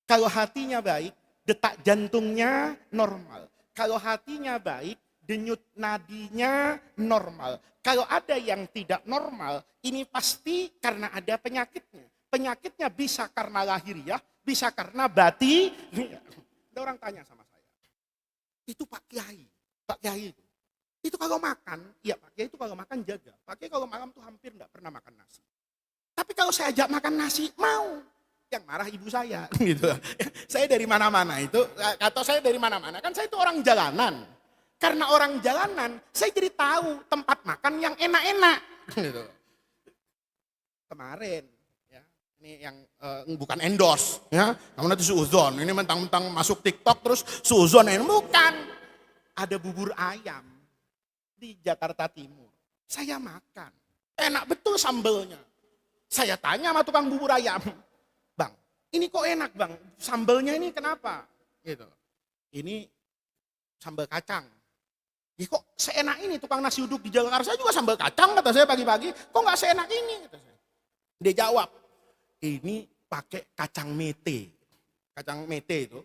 Kalau hatinya baik, detak jantungnya normal. Kalau hatinya baik, denyut nadinya normal. Kalau ada yang tidak normal, ini pasti karena ada penyakitnya. Penyakitnya bisa karena lahiriah, bisa karena Ada orang tanya sama saya, itu Pak Kiai itu kalau makan, ya Pak Kiai itu kalau makan jaga. Pak Kiai kalau malam tuh hampir enggak pernah makan nasi. Tapi kalau saya ajak makan nasi, mau. Yang marah ibu saya, gitu. Saya dari mana-mana itu, atau saya dari mana-mana, kan saya itu orang jalanan. Karena orang jalanan, saya jadi tahu tempat makan yang enak-enak. Gitu. Kemarin, ya, ini yang bukan endorse, ya, namun itu suuzon. Ini mentang-mentang masuk TikTok terus suuzon, ini bukan. Ada bubur ayam di Jakarta Timur. Saya makan. Enak betul sambelnya. Saya tanya sama tukang bubur ayam, Bang, ini kok enak Bang? Sambelnya ini kenapa? Gitu. Ini sambal kacang. Ya kok seenak ini tukang nasi uduk di Jakarta saya juga sambal kacang kata saya pagi-pagi. Kok nggak seenak ini? Kata saya. Dia jawab, ini pakai kacang mete. Kacang mete itu.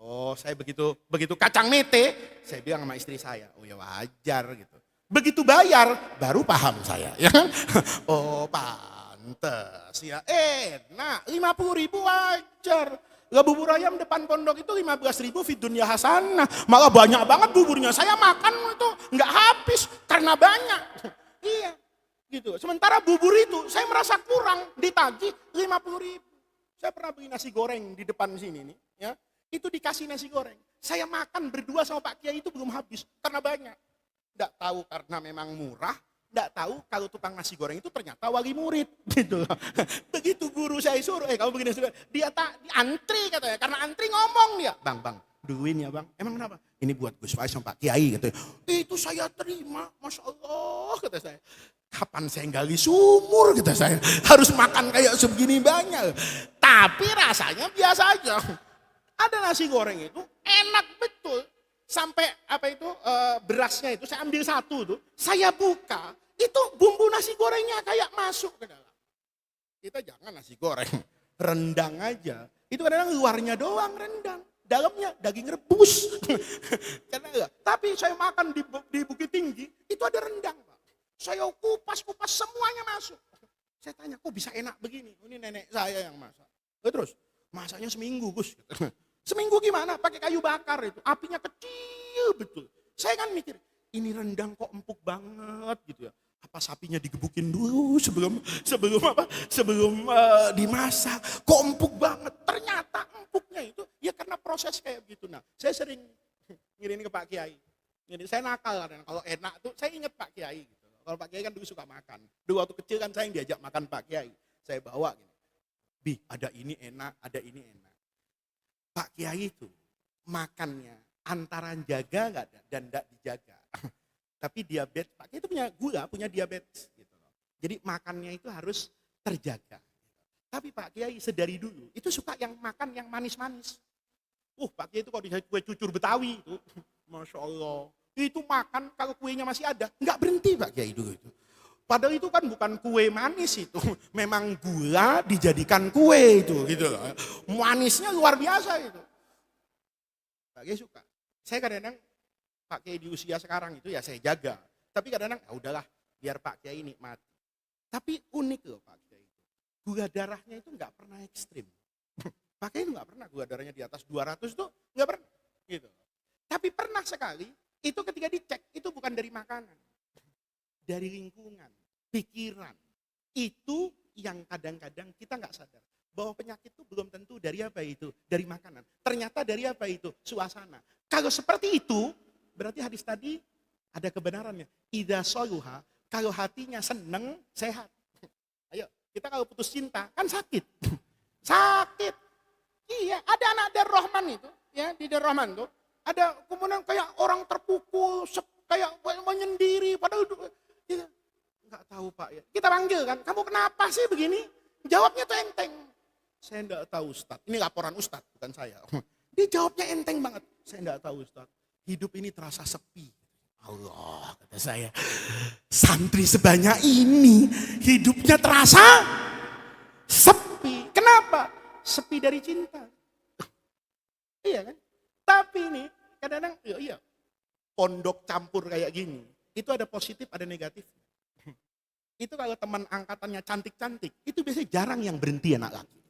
Oh, saya begitu kacang mete, saya bilang sama istri saya, oh ya wajar gitu. Begitu bayar, baru paham saya. Ya. Oh pantes ya, enak, 50.000 wajar. Lah bubur ayam depan pondok itu 15.000 fid dunya hasanah. Malah banyak banget buburnya, saya makan itu nggak habis karena banyak. Iya, gitu. Sementara bubur itu saya merasa kurang, ditagih 50.000. Saya pernah beli nasi goreng di depan sini nih, ya. Itu dikasih nasi goreng. Saya makan berdua sama Pak Kiai itu belum habis karena banyak. Tidak tahu karena memang murah, tidak tahu kalau tukang nasi goreng itu ternyata wali murid. Gitu. Begitu guru saya suruh, kamu begini, dia antri katanya, karena antri ngomong dia, bang, duin ya bang, emang kenapa? Ini buat Gus Faiz sama Pak Kiai katanya. Itu saya terima, Masya Allah kata saya. Kapan saya gali sumur kata saya, harus makan kayak segini banyak. Tapi rasanya biasa aja. Ada nasi goreng itu enak betul. Sampai berasnya itu saya ambil satu tuh, saya buka, itu bumbu nasi gorengnya kayak masuk ke dalam. Kita jangan nasi goreng, rendang aja. Itu kadang-kadang luarnya doang rendang, dalamnya daging rebus. Tapi saya makan di Bukit Tinggi, itu ada rendang Pak. Saya kupas semuanya masuk. Saya tanya, kok bisa enak begini? Ini nenek saya yang masak. Terus, masaknya seminggu Gus. Seminggu gimana? Pakai kayu bakar itu. Apinya kecil betul. Saya kan mikir, ini rendang kok empuk banget gitu ya. Apa sapinya digebukin dulu sebelum dimasak. Kok empuk banget? Ternyata empuknya itu ya karena proses kayak gitu. Nah, saya sering ngirim ke Pak Kiai. Jadi saya nakal kadang kalau enak tuh saya ingat Pak Kiai gitu. Kalau Pak Kiai kan dulu suka makan. Dulu waktu kecil kan saya yang diajak makan Pak Kiai. Saya bawa gini. Bi, ada ini enak, ada ini enak. Pak Kiai itu makannya antara jaga nggak dan tidak dijaga. Tapi diabetes, Pak Kiai itu punya gula, punya diabetes. Gitu. Jadi makannya itu harus terjaga. Tapi Pak Kiai sedari dulu itu suka yang makan yang manis-manis. Pak Kiai itu kalau dikasih kue cucur Betawi itu, Masya Allah. Itu makan kalau kuenya masih ada, nggak berhenti Pak Kiai dulu itu. Padahal itu kan bukan kue manis itu, memang gula dijadikan kue itu gitu. Manisnya luar biasa itu. Pak Kiai suka. Saya kadang-kadang Pak Kiai di usia sekarang itu ya saya jaga. Tapi kadang-kadang ya udahlah biar Pak Kiai nikmati. Tapi unik loh Pak Kiai. Gula darahnya itu nggak pernah ekstrim. Pak Kiai itu nggak pernah gula darahnya di atas 200 tuh nggak pernah. Gitu. Tapi pernah sekali itu ketika dicek itu bukan dari makanan. Dari lingkungan, pikiran. Itu yang kadang-kadang kita nggak sadar. Bahwa penyakit itu belum tentu dari apa itu? Dari makanan. Ternyata dari apa itu? Suasana. Kalau seperti itu, berarti hadis tadi ada kebenarannya. Idza soluha, kalau hatinya seneng, sehat. Ayo, kita kalau putus cinta, kan sakit. Sakit. Iya, ada anak Darrohman itu. Ya, di Darrohman tuh. Ada kemudian kayak orang terpukul, kayak menyendiri. Padahal ya, nggak tahu Pak ya. Kita panggil kan, kamu kenapa sih begini? Jawabnya tuh enteng. Saya enggak tahu Ustaz. Ini laporan Ustaz, bukan saya. Dia jawabnya enteng banget. Saya enggak tahu Ustaz. Hidup ini terasa sepi. Allah, kata saya. Santri sebanyak ini, hidupnya terasa sepi. Kenapa? Sepi dari cinta. Iya kan? Tapi ini, kadang-kadang, iya. Pondok campur kayak gini. Itu ada positif, ada negatif. Itu kalau teman angkatannya cantik-cantik, itu biasanya jarang yang berhenti anak laki.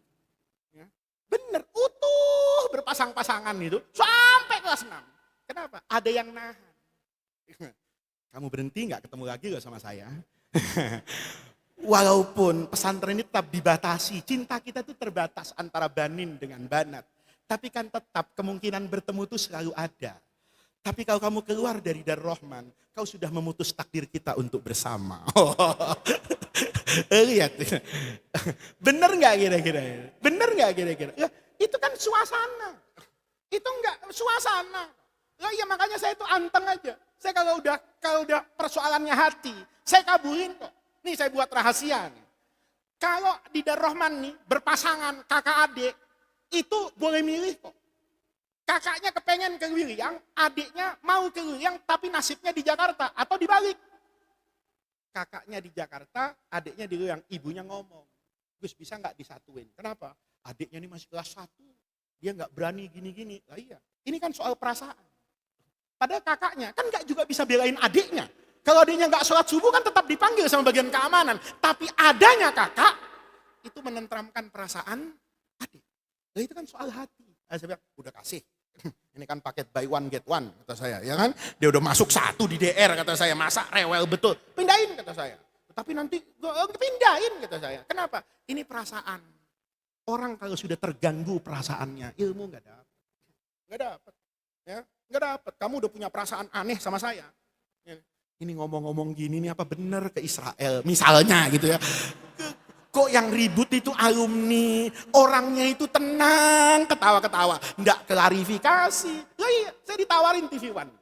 Ya. Bener, utuh berpasang-pasangan itu sampai kelas 6. Kenapa? Ada yang nahan. Kamu berhenti nggak ketemu lagi gak sama saya? Walaupun pesantren ini tetap dibatasi, cinta kita itu terbatas antara banin dengan banat. Tapi kan tetap kemungkinan bertemu itu selalu ada. Tapi kalau kamu keluar dari Darrohman, kau sudah memutus takdir kita untuk bersama. Lihat, bener nggak kira-kira? Bener nggak kira-kira? Ya, itu kan suasana. Itu enggak suasana. Ya, iya makanya saya itu anteng aja. Saya kalau udah persoalannya hati, saya kabulin kok. Nih saya buat rahasia nih. Kalau di Darrohman nih berpasangan kakak adik, itu boleh milih kok. Kakaknya kepengen ke Wiliang, adiknya mau ke Wiliang tapi nasibnya di Jakarta atau dibalik. Kakaknya di Jakarta, adiknya di Wiliang, ibunya ngomong, Gus bisa nggak disatuin? Kenapa? Adiknya ini masih kelas 1, dia nggak berani gini-gini. Lah iya, ini kan soal perasaan. Padahal kakaknya kan nggak juga bisa belain adiknya. Kalau adiknya nggak sholat subuh kan tetap dipanggil sama bagian keamanan. Tapi adanya kakak itu menenteramkan perasaan adik. Nah, itu kan soal hati. Saya bilang, udah kasih. Ini kan paket buy one get one, kata saya. Ya kan? Dia udah masuk 1 di DR, kata saya. Masa rewel betul. Pindahin, kata saya. Tapi nanti pindahin, kata saya. Kenapa? Ini perasaan. Orang kalau sudah terganggu perasaannya, ilmu nggak dapat. Nggak dapat. Ya, nggak dapat. Kamu udah punya perasaan aneh sama saya. Ya. Ini ngomong-ngomong gini, ini apa bener ke Israel? Misalnya gitu ya. Kok yang ribut itu alumni, orangnya itu tenang, ketawa-ketawa, enggak klarifikasi. Lah iya, saya ditawarin TV One.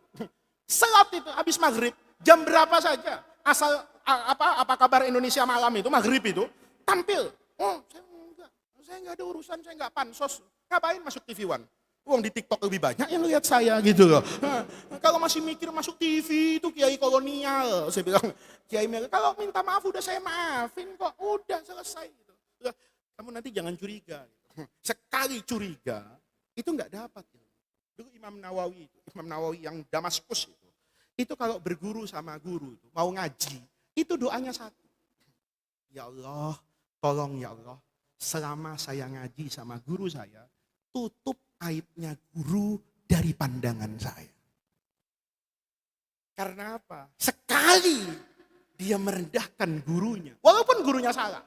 Selat itu habis maghrib, jam berapa saja, asal apa kabar Indonesia malam itu, maghrib itu, tampil. Oh, saya enggak ada urusan, saya enggak pansos. Ngapain masuk TV One? Uang di TikTok lebih banyak yang lihat saya gitu loh. Kalau masih mikir masuk TV itu kiai kolonial, saya bilang kiai kalau minta maaf udah saya maafin kok, udah selesai gitu. Kamu nanti jangan curiga. Sekali curiga itu nggak dapat. Dulu Imam Nawawi yang Damaskus itu kalau berguru sama guru mau ngaji itu doanya satu. Ya Allah, tolong ya Allah, selama saya ngaji sama guru saya, tutup aibnya guru dari pandangan saya. Karena apa? Sekali dia merendahkan gurunya, walaupun gurunya salah,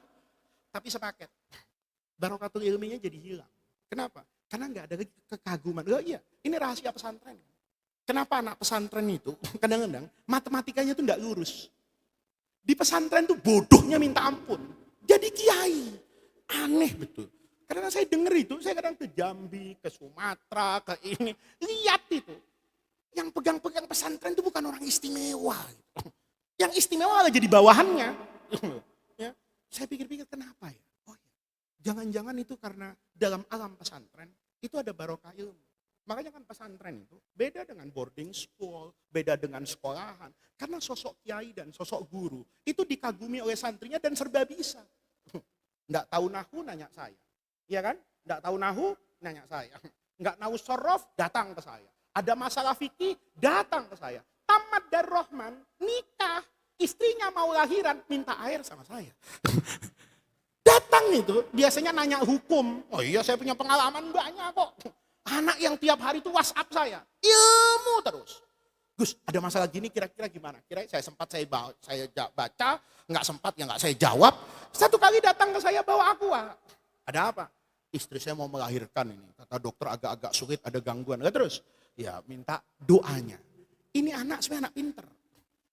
tapi sepaket. Barokatul ilminya jadi hilang. Kenapa? Karena nggak ada kekaguman. Oh iya, ini rahasia pesantren. Kenapa anak pesantren itu kadang-kadang matematikanya itu nggak lurus. Di pesantren tuh bodohnya minta ampun. Jadi kiai, aneh betul. Karena saya dengar itu, saya kadang ke Jambi, ke Sumatera, ke ini. Lihat itu. Yang pegang-pegang pesantren itu bukan orang istimewa. Yang istimewa malah jadi bawahannya. Ya, saya pikir-pikir kenapa ya? Oh ya, jangan-jangan itu karena dalam alam pesantren, itu ada barokah ilmu. Makanya kan pesantren itu beda dengan boarding school, beda dengan sekolahan. Karena sosok kiai dan sosok guru itu dikagumi oleh santrinya dan serba bisa. Nggak tahu nahu nanya saya. Iya kan? Nggak tahu nahu nanya saya. Nggak tahu sorof datang ke saya. Ada masalah fikih datang ke saya. Tamat dari Rahman nikah, istrinya mau lahiran minta air sama saya. Datang itu biasanya nanya hukum. Oh iya saya punya pengalaman banyak kok. Anak yang tiap hari itu WhatsApp saya, ilmu terus. Gus, ada masalah gini kira-kira gimana? Kira saya sempat saya baca, nggak sempat ya nggak saya jawab. Satu kali datang ke saya bawa aqua. Ada apa? Istri saya mau melahirkan ini. Kata dokter agak-agak sulit, ada gangguan. Terus, ya minta doanya. Ini anak sebenarnya anak pinter.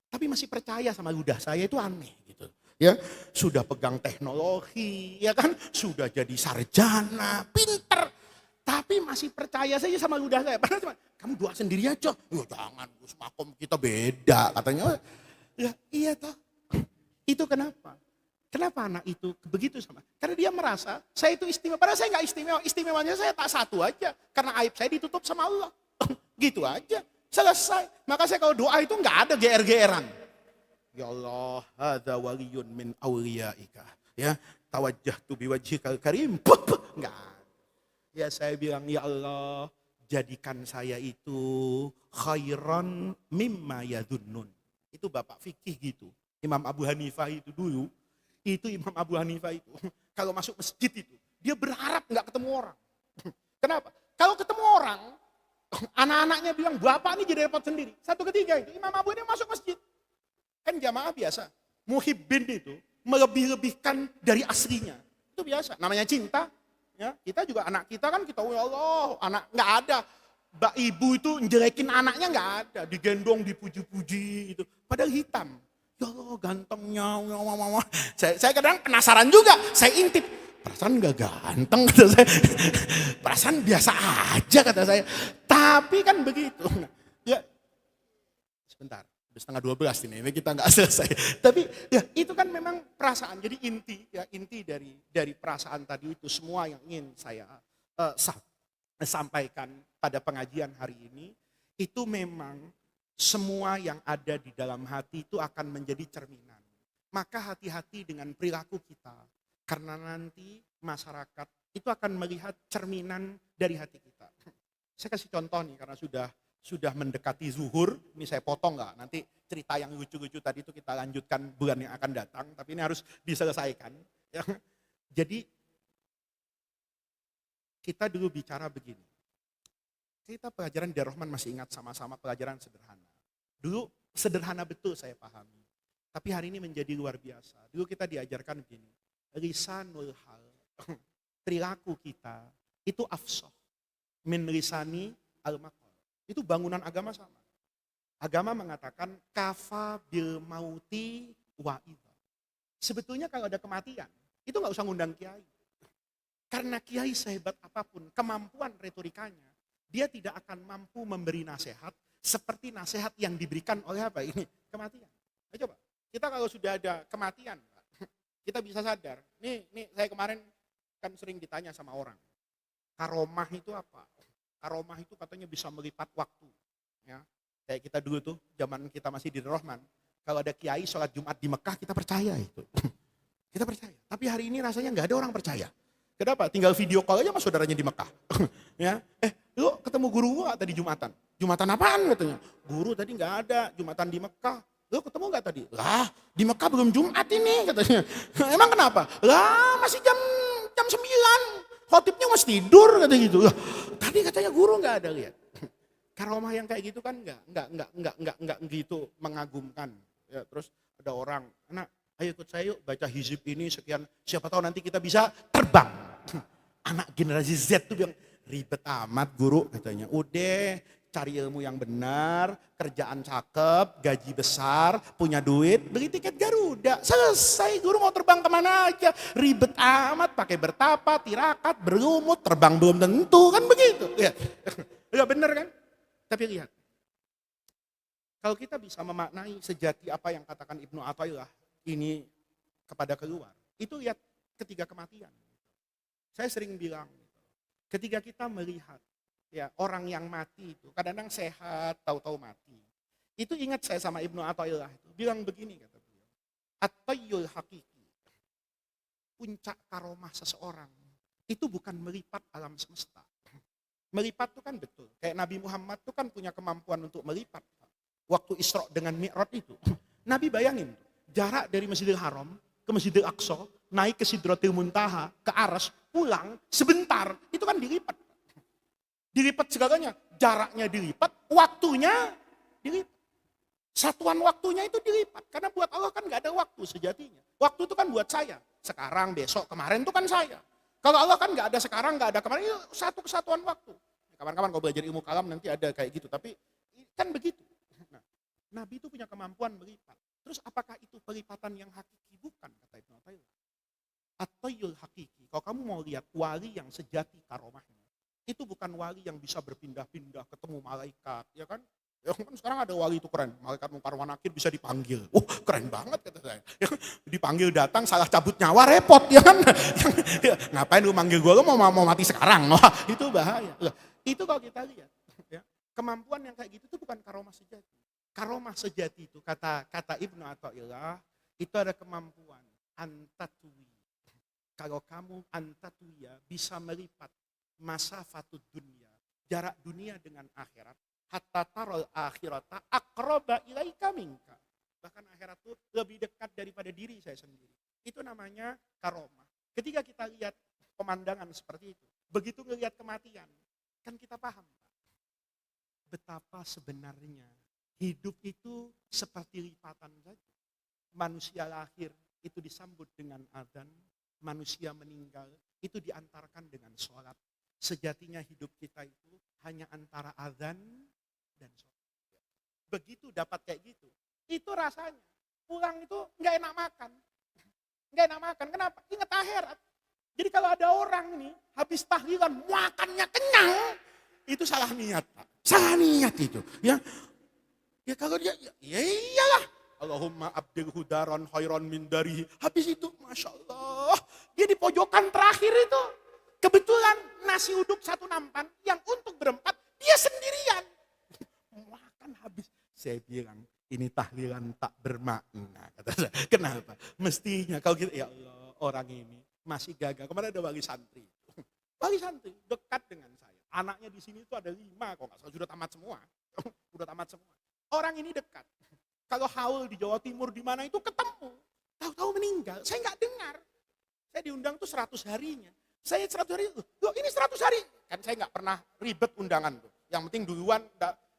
Tapi masih percaya sama ludah saya itu aneh gitu. Ya, sudah pegang teknologi, ya kan? Sudah jadi sarjana, pinter. Tapi masih percaya saja sama ludah saya. Padahal kamu doa sendiri aja. Ya jangan, Gus, makom kita beda katanya. Ya iya toh. Itu kenapa? Kenapa anak itu begitu sama? Karena dia merasa saya itu istimewa. Padahal saya nggak istimewa. Istimewanya saya tak satu aja. Karena aib saya ditutup sama Allah. Gitu aja. Selesai. Maka saya kalau doa itu nggak ada GR-GRan. Ya Allah, hadza waliyun min awliyaika. Ya, tawajjahtu biwajhikal karim. Enggak. Ya saya bilang, ya Allah, jadikan saya itu khairan mimma yadhunnun. Itu Bapak fikih gitu. Imam Abu Hanifah itu dulu, itu Imam Abu Hanifah itu, kalau masuk masjid itu, dia berharap nggak ketemu orang. Kenapa? Kalau ketemu orang, anak-anaknya bilang, Bapak ini jadi repot sendiri. Satu ketiga itu, Imam Abu ini masuk masjid. Kan jamaah biasa. Muhibbin itu melebih-lebihkan dari aslinya. Itu biasa, namanya cinta. Ya, kita juga anak kita kan kita, ya Allah, anak nggak ada. Mbak ibu itu njelekin anaknya nggak ada, digendong, dipuji-puji gitu. Padahal hitam. Ya Allah, gantengnya. Saya kadang penasaran juga, saya intip. Perasaan nggak ganteng kata saya. Perasaan biasa aja kata saya. Tapi kan begitu. Ya, sebentar. Udah 11:30 ini kita nggak selesai. Tapi ya itu kan memang perasaan. Jadi inti dari perasaan tadi itu semua yang ingin saya sampaikan pada pengajian hari ini itu memang semua yang ada di dalam hati itu akan menjadi cerminan. Maka hati-hati dengan perilaku kita karena nanti masyarakat itu akan melihat cerminan dari hati kita. Saya kasih contoh nih karena sudah mendekati zuhur, ini saya potong nggak, nanti cerita yang lucu-lucu tadi itu kita lanjutkan bulan yang akan datang, tapi ini harus diselesaikan. Ya. Jadi kita dulu bicara begini, kita pelajaran di Rahman masih ingat sama-sama pelajaran sederhana. Dulu sederhana betul saya pahami, tapi hari ini menjadi luar biasa. Dulu kita diajarkan begini, lisanul hal, perilaku kita itu afsah, min lisani al-maqal. Itu bangunan agama sama. Agama mengatakan kafa bil mauti wa idha. Sebetulnya kalau ada kematian, itu nggak usah ngundang kiai. Karena kiai sehebat apapun, kemampuan retorikanya, dia tidak akan mampu memberi nasihat seperti nasihat yang diberikan oleh apa ini? Kematian. Nah, coba, kita kalau sudah ada kematian, kita bisa sadar. Nih saya kemarin kan sering ditanya sama orang, karomah itu apa? Karomah itu katanya bisa melipat waktu. Ya. Kayak kita dulu tuh, zaman kita masih di Rahman. Kalau ada kiai sholat Jumat di Mekah, kita percaya itu. Kita percaya. Tapi hari ini rasanya nggak ada orang percaya. Kenapa? Tinggal video call aja sama saudaranya di Mekah. Ya, lu ketemu guru gua tadi Jumatan. Jumatan apaan katanya? Guru tadi nggak ada, Jumatan di Mekah. Lu ketemu nggak tadi? Lah, di Mekah belum Jumat ini katanya. Emang kenapa? Lah, masih jam 9. Khotibnya masih tidur kata gitu. Tadi katanya guru nggak ada lihat. Karomah yang kayak gitu kan nggak gitu mengagumkan. Ya, terus ada orang, anak, ayo ikut saya yuk baca hizib ini sekian. Siapa tahu nanti kita bisa terbang. Anak generasi Z tuh bilang ribet amat guru katanya. Udah cari ilmu yang benar, kerjaan cakep, gaji besar, punya duit, beli tiket Garuda. Selesai, guru mau terbang kemana aja. Ribet amat, pakai bertapa, tirakat, berlumut, terbang belum tentu, kan begitu. Ya benar kan? Tapi lihat, kalau kita bisa memaknai sejati apa yang katakan Ibnu Athaillah ini kepada keluar, itu lihat ketika kematian. Saya sering bilang, ketika kita melihat Ya, orang yang mati itu kadang-kadang sehat, tahu-tahu mati. Itu ingat saya sama Ibnu Athaillah itu bilang begini kata beliau. At-tayyul hakiki. Puncak karomah seseorang itu bukan melipat alam semesta. Melipat itu kan betul. Kayak Nabi Muhammad itu kan punya kemampuan untuk melipat. Waktu Isra dengan Mi'raj itu. Nabi bayangin, jarak dari Masjidil Haram ke Masjidil Aqsa, naik ke Sidratil Muntaha, ke Arsy, pulang sebentar, itu kan dilipat. Dilipat segalanya, jaraknya dilipat, waktunya dilipat. Satuan waktunya itu dilipat. Karena buat Allah kan gak ada waktu sejatinya. Waktu itu kan buat saya. Sekarang, besok, kemarin itu kan saya. Kalau Allah kan gak ada sekarang, gak ada kemarin, itu satu kesatuan waktu. Kapan-kapan kalau belajar ilmu kalam nanti ada kayak gitu. Tapi kan begitu. Nah, Nabi itu punya kemampuan melipat. Terus apakah itu pelipatan yang hakiki? Bukan, kata Ibnu Athaillah. At-tayyul hakiki. Kalau kamu mau lihat wali yang sejati karomahnya, itu bukan wali yang bisa berpindah-pindah ketemu malaikat, ya kan? Ya kan sekarang ada wali itu keren, malaikat mungkar wa nakir bisa dipanggil. Keren banget kata saya. Ya, dipanggil datang salah cabut nyawa repot ya kan? Ya, ngapain lu manggil gue, lu mau mati sekarang? Wah, itu bahaya. Itu kalau kita lihat, ya, kemampuan yang kayak gitu itu bukan karomah sejati. Karomah sejati itu kata Ibnu Athaillah itu ada kemampuan antatwi. Kalau kamu antatwi ya bisa melipat masafatud dunia, jarak dunia dengan akhirat, hatta tarol akhirata aqraba ilaika minka. Bahkan akhirat itu lebih dekat daripada diri saya sendiri. Itu namanya karomah. Ketika kita lihat pemandangan seperti itu, begitu ngelihat kematian, kan kita paham betapa sebenarnya hidup itu seperti lipatan saja. Manusia lahir itu disambut dengan adzan, manusia meninggal itu diantarkan dengan sholat. Sejatinya hidup kita itu hanya antara adzan dan sholat. Begitu dapat kayak gitu, itu rasanya pulang itu nggak enak makan. Nggak enak makan, kenapa? Ingat akhirat. Jadi kalau ada orang nih habis tahlilan makannya kenyang, itu salah niat, Pak. Salah niat itu. Ya kalau dia, ya iyalah. Allahumma abdilhu daran khairan min darihi. Habis itu, Masya Allah, dia di pojokan terakhir itu. Kebetulan nasi uduk satu nampan yang untuk berempat, dia sendirian. Makan habis. Saya bilang, ini tahlilan tak bermakna. Kata saya. Kenapa? Mestinya kalau kita, ya Allah, orang ini masih gagal. Kemarin ada wali santri. Wali santri dekat dengan saya. Anaknya di sini itu ada 5, kok nggak salah sudah tamat semua. Sudah tamat semua. Orang ini dekat. Kalau haul di Jawa Timur di mana itu ketemu. Tahu-tahu meninggal. Saya nggak dengar. Saya diundang tuh 100 harinya. Saya 100 hari, loh ini 100 hari. Kan saya nggak pernah ribet undangan tuh. Yang penting duluan,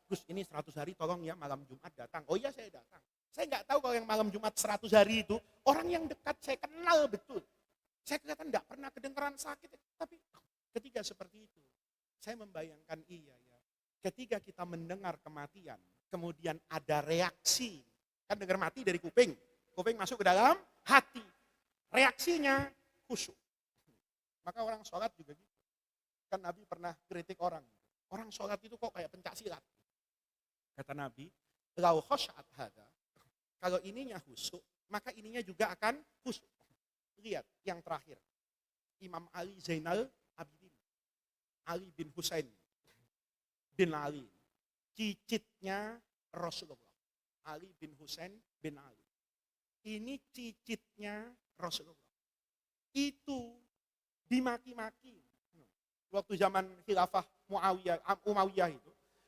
Gus ini 100 hari tolong ya malam Jumat datang. Oh iya saya datang. Saya nggak tahu kalau yang malam Jumat 100 hari itu, orang yang dekat saya kenal betul. Saya kelihatan nggak pernah kedengeran sakit. Tapi ketika seperti itu, saya membayangkan iya ya. Ketika kita mendengar kematian, kemudian ada reaksi. Kan dengar mati dari kuping. Kuping masuk ke dalam hati. Reaksinya khusyuk. Maka orang sholat juga gitu. Kan Nabi pernah kritik orang. Orang sholat itu kok kayak pencak silat. Kata Nabi, lau khosyat hada. Kalau ininya khusyuk, maka ininya juga akan khusyuk. Lihat yang terakhir. Imam Ali Zainal Abidin. Ali bin Husain bin Ali. Cicitnya Rasulullah. Ali bin Husain bin Ali. Ini cicitnya Rasulullah. Itu dimaki-maki. Waktu zaman khilafah Umayyah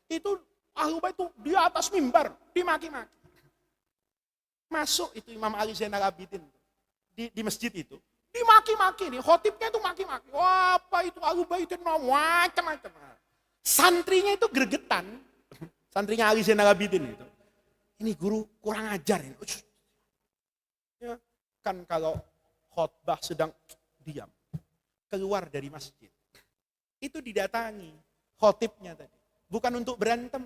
itu Ahlul Bait itu di atas mimbar dimaki-maki. Masuk itu Imam Ali Zainal Abidin di masjid itu, dimaki-maki nih, khotibnya itu maki-maki. Wah, apa itu Ahlul Bait macam-macam. Santrinya itu gregetan. Santrinya Ali Zainal Abidin itu. Ini guru kurang ajar ini. Ya, kan kalau khotbah sedang diam. Keluar dari masjid. Itu didatangi khotibnya tadi. Bukan untuk berantem.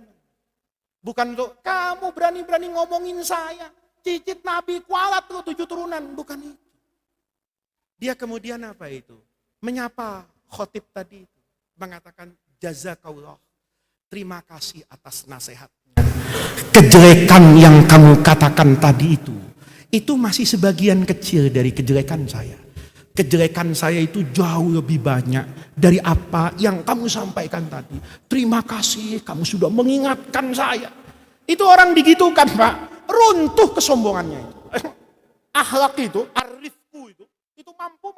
Bukan untuk kamu berani-berani ngomongin saya. Cicit Nabi kualat tuh 7 turunan. Bukan itu. Dia kemudian apa itu? Menyapa khotib tadi itu. Mengatakan jazakallah. Terima kasih atas nasihatnya. Kejelekan yang kamu katakan tadi itu masih sebagian kecil dari kejelekan saya. Kejelekan saya itu jauh lebih banyak dari apa yang kamu sampaikan tadi. Terima kasih kamu sudah mengingatkan saya. Itu orang digitukan Pak, runtuh kesombongannya itu. Akhlak itu, arifku itu mampu.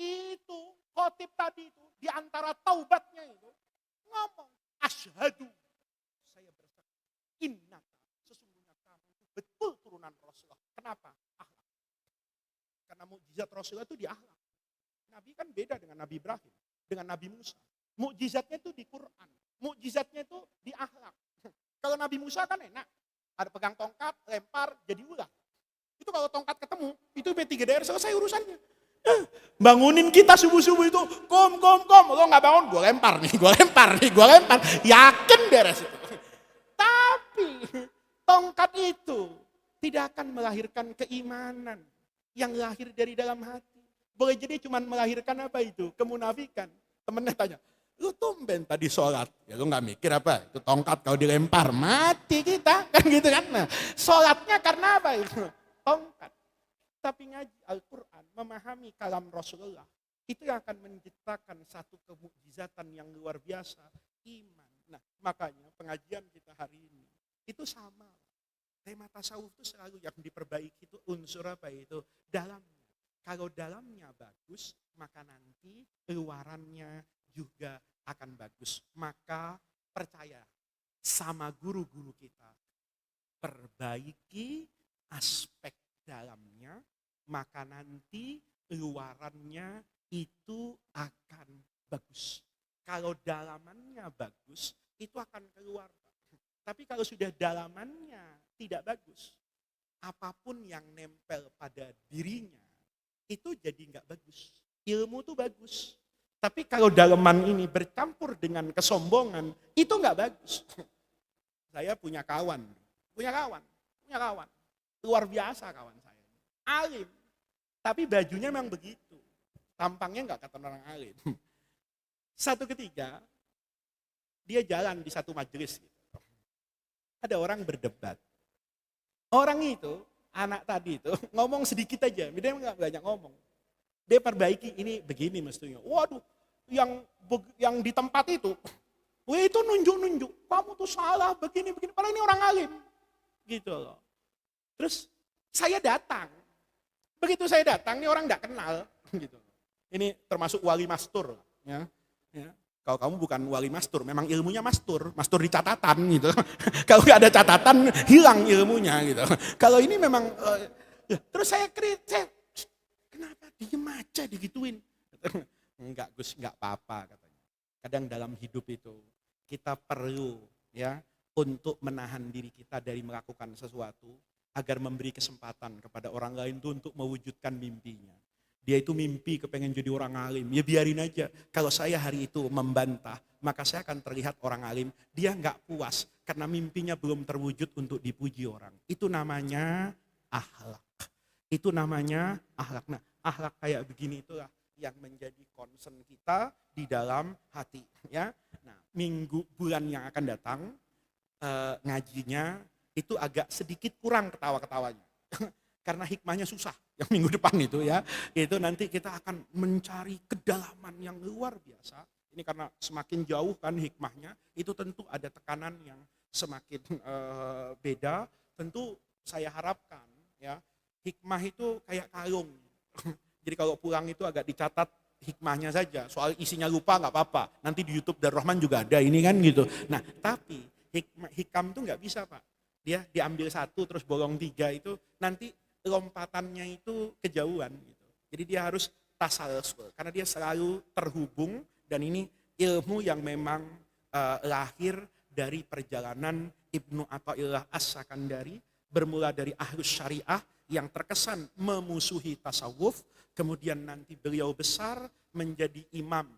Itu khotib tadi itu, di antara taubatnya itu, ngomong, asyhadu, saya bersaksi, innaka, sesungguhnya kamu itu betul turunan Rasulullah. Kenapa? Akhlak. Karena mukjizat Rasulullah itu di akhlak. Nabi kan beda dengan Nabi Ibrahim, dengan Nabi Musa. Mukjizatnya itu di Quran, mukjizatnya itu di akhlak. Kalau Nabi Musa kan enak, ada pegang tongkat, lempar, jadi ular. Itu kalau tongkat ketemu, itu P3DR selesai urusannya. Bangunin kita subuh-subuh itu, kom, lo gak bangun, gue lempar. Yakin beres itu. Tapi tongkat itu tidak akan melahirkan keimanan yang lahir dari dalam hati. Boleh jadi cuma melahirkan apa itu? Kemunafikan. Temennya tanya, lu tumben tadi sholat. Ya lu gak mikir apa? Itu tongkat kalau dilempar, mati kita. Kan gitu kan. Nah, sholatnya karena apa itu? Tongkat. Tapi ngaji Al-Quran, memahami kalam Rasulullah, itu yang akan menciptakan satu kemukjizatan yang luar biasa, iman. Nah, makanya pengajian kita hari ini, itu sama. Tema tasawuf itu selalu yang diperbaiki itu unsur apa itu? Dalamnya. Kalau dalamnya bagus, maka nanti luarannya juga akan bagus. Maka percaya sama guru-guru kita, perbaiki aspek dalamnya, maka nanti luarannya itu akan bagus. Kalau dalamannya bagus, itu akan keluar. Tapi kalau sudah dalamannya tidak bagus, apapun yang nempel pada dirinya, itu jadi nggak bagus. Ilmu tuh bagus. Tapi kalau dalaman ini bercampur dengan kesombongan, itu nggak bagus. Saya punya kawan. Luar biasa kawan saya. Alim. Tapi bajunya memang begitu. Tampangnya nggak kata orang alim. Satu ketika, dia jalan di satu majelis. Ada orang berdebat. Orang itu, anak tadi itu ngomong sedikit aja, dia nggak banyak ngomong. Dia perbaiki ini begini mestinya. Waduh, yang di tempat itu nunjuk-nunjuk. Kamu tuh salah begini. Padahal ini orang alim, gitu loh. Terus saya datang. Begitu saya datang, ini orang nggak kenal, gitu. Ini termasuk wali mastur, ya. Kalau kamu bukan wali mastur, memang ilmunya mastur di catatan gitu. Kalau nggak ada catatan, hilang ilmunya gitu. Kalau ini memang, terus saya kritik, kenapa diem aja digituin? Enggak Gus, enggak apa-apa katanya. Kadang dalam hidup itu kita perlu ya untuk menahan diri kita dari melakukan sesuatu agar memberi kesempatan kepada orang lain itu untuk mewujudkan mimpinya. Dia itu mimpi kepengen jadi orang alim, ya biarin aja. Kalau saya hari itu membantah, maka saya akan terlihat orang alim, dia nggak puas karena mimpinya belum terwujud untuk dipuji orang. Itu namanya akhlak. Itu namanya akhlak. Nah, akhlak kayak begini itulah yang menjadi concern kita di dalam hati. Ya, nah bulan yang akan datang ngajinya itu agak sedikit kurang ketawa-ketawanya. Karena hikmahnya susah, yang minggu depan itu ya, itu nanti kita akan mencari kedalaman yang luar biasa. Ini karena semakin jauh kan hikmahnya, itu tentu ada tekanan yang semakin beda. Tentu saya harapkan ya, hikmah itu kayak kalung. Jadi kalau pulang itu agak dicatat hikmahnya saja, soal isinya lupa nggak apa-apa. Nanti di YouTube Darul Rahman juga ada ini kan gitu. Nah tapi hikam itu nggak bisa Pak. Dia diambil satu terus bolong tiga itu nanti lompatannya itu kejauhan gitu. Jadi dia harus tasalsul karena dia selalu terhubung dan ini ilmu yang memang lahir dari perjalanan Ibnu Athaillah As-Sakandari, bermula dari ahlus syariah yang terkesan memusuhi tasawuf, kemudian nanti beliau besar menjadi imam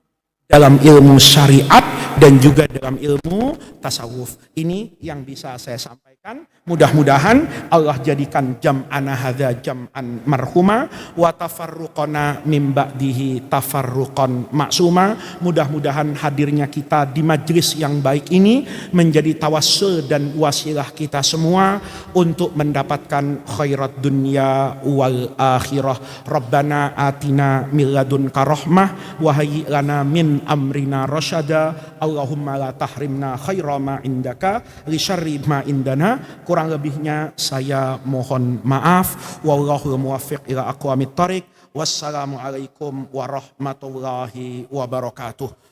dalam ilmu syariat dan juga dalam ilmu tasawuf. Ini yang bisa saya sampaikan. Mudah-mudahan Allah jadikan jam'ana hadza jam'an marhuma wa tafarruqana mim ba'dihi tafarruqan maksuma. Mudah-mudahan hadirnya kita di majlis yang baik ini menjadi tawassul dan wasilah kita semua untuk mendapatkan khairat dunya wal akhirah. Rabbana atina min ladunka rahmah wa hayyi lana min amrina rasyada. Allahumma la tahrimna khaira ma indaka li syarri ma indana. Kurang lebihnya saya mohon maaf. Wallahul muwaffiq ila aqwamit thariq. Wassalamualaikum warahmatullahi wabarakatuh.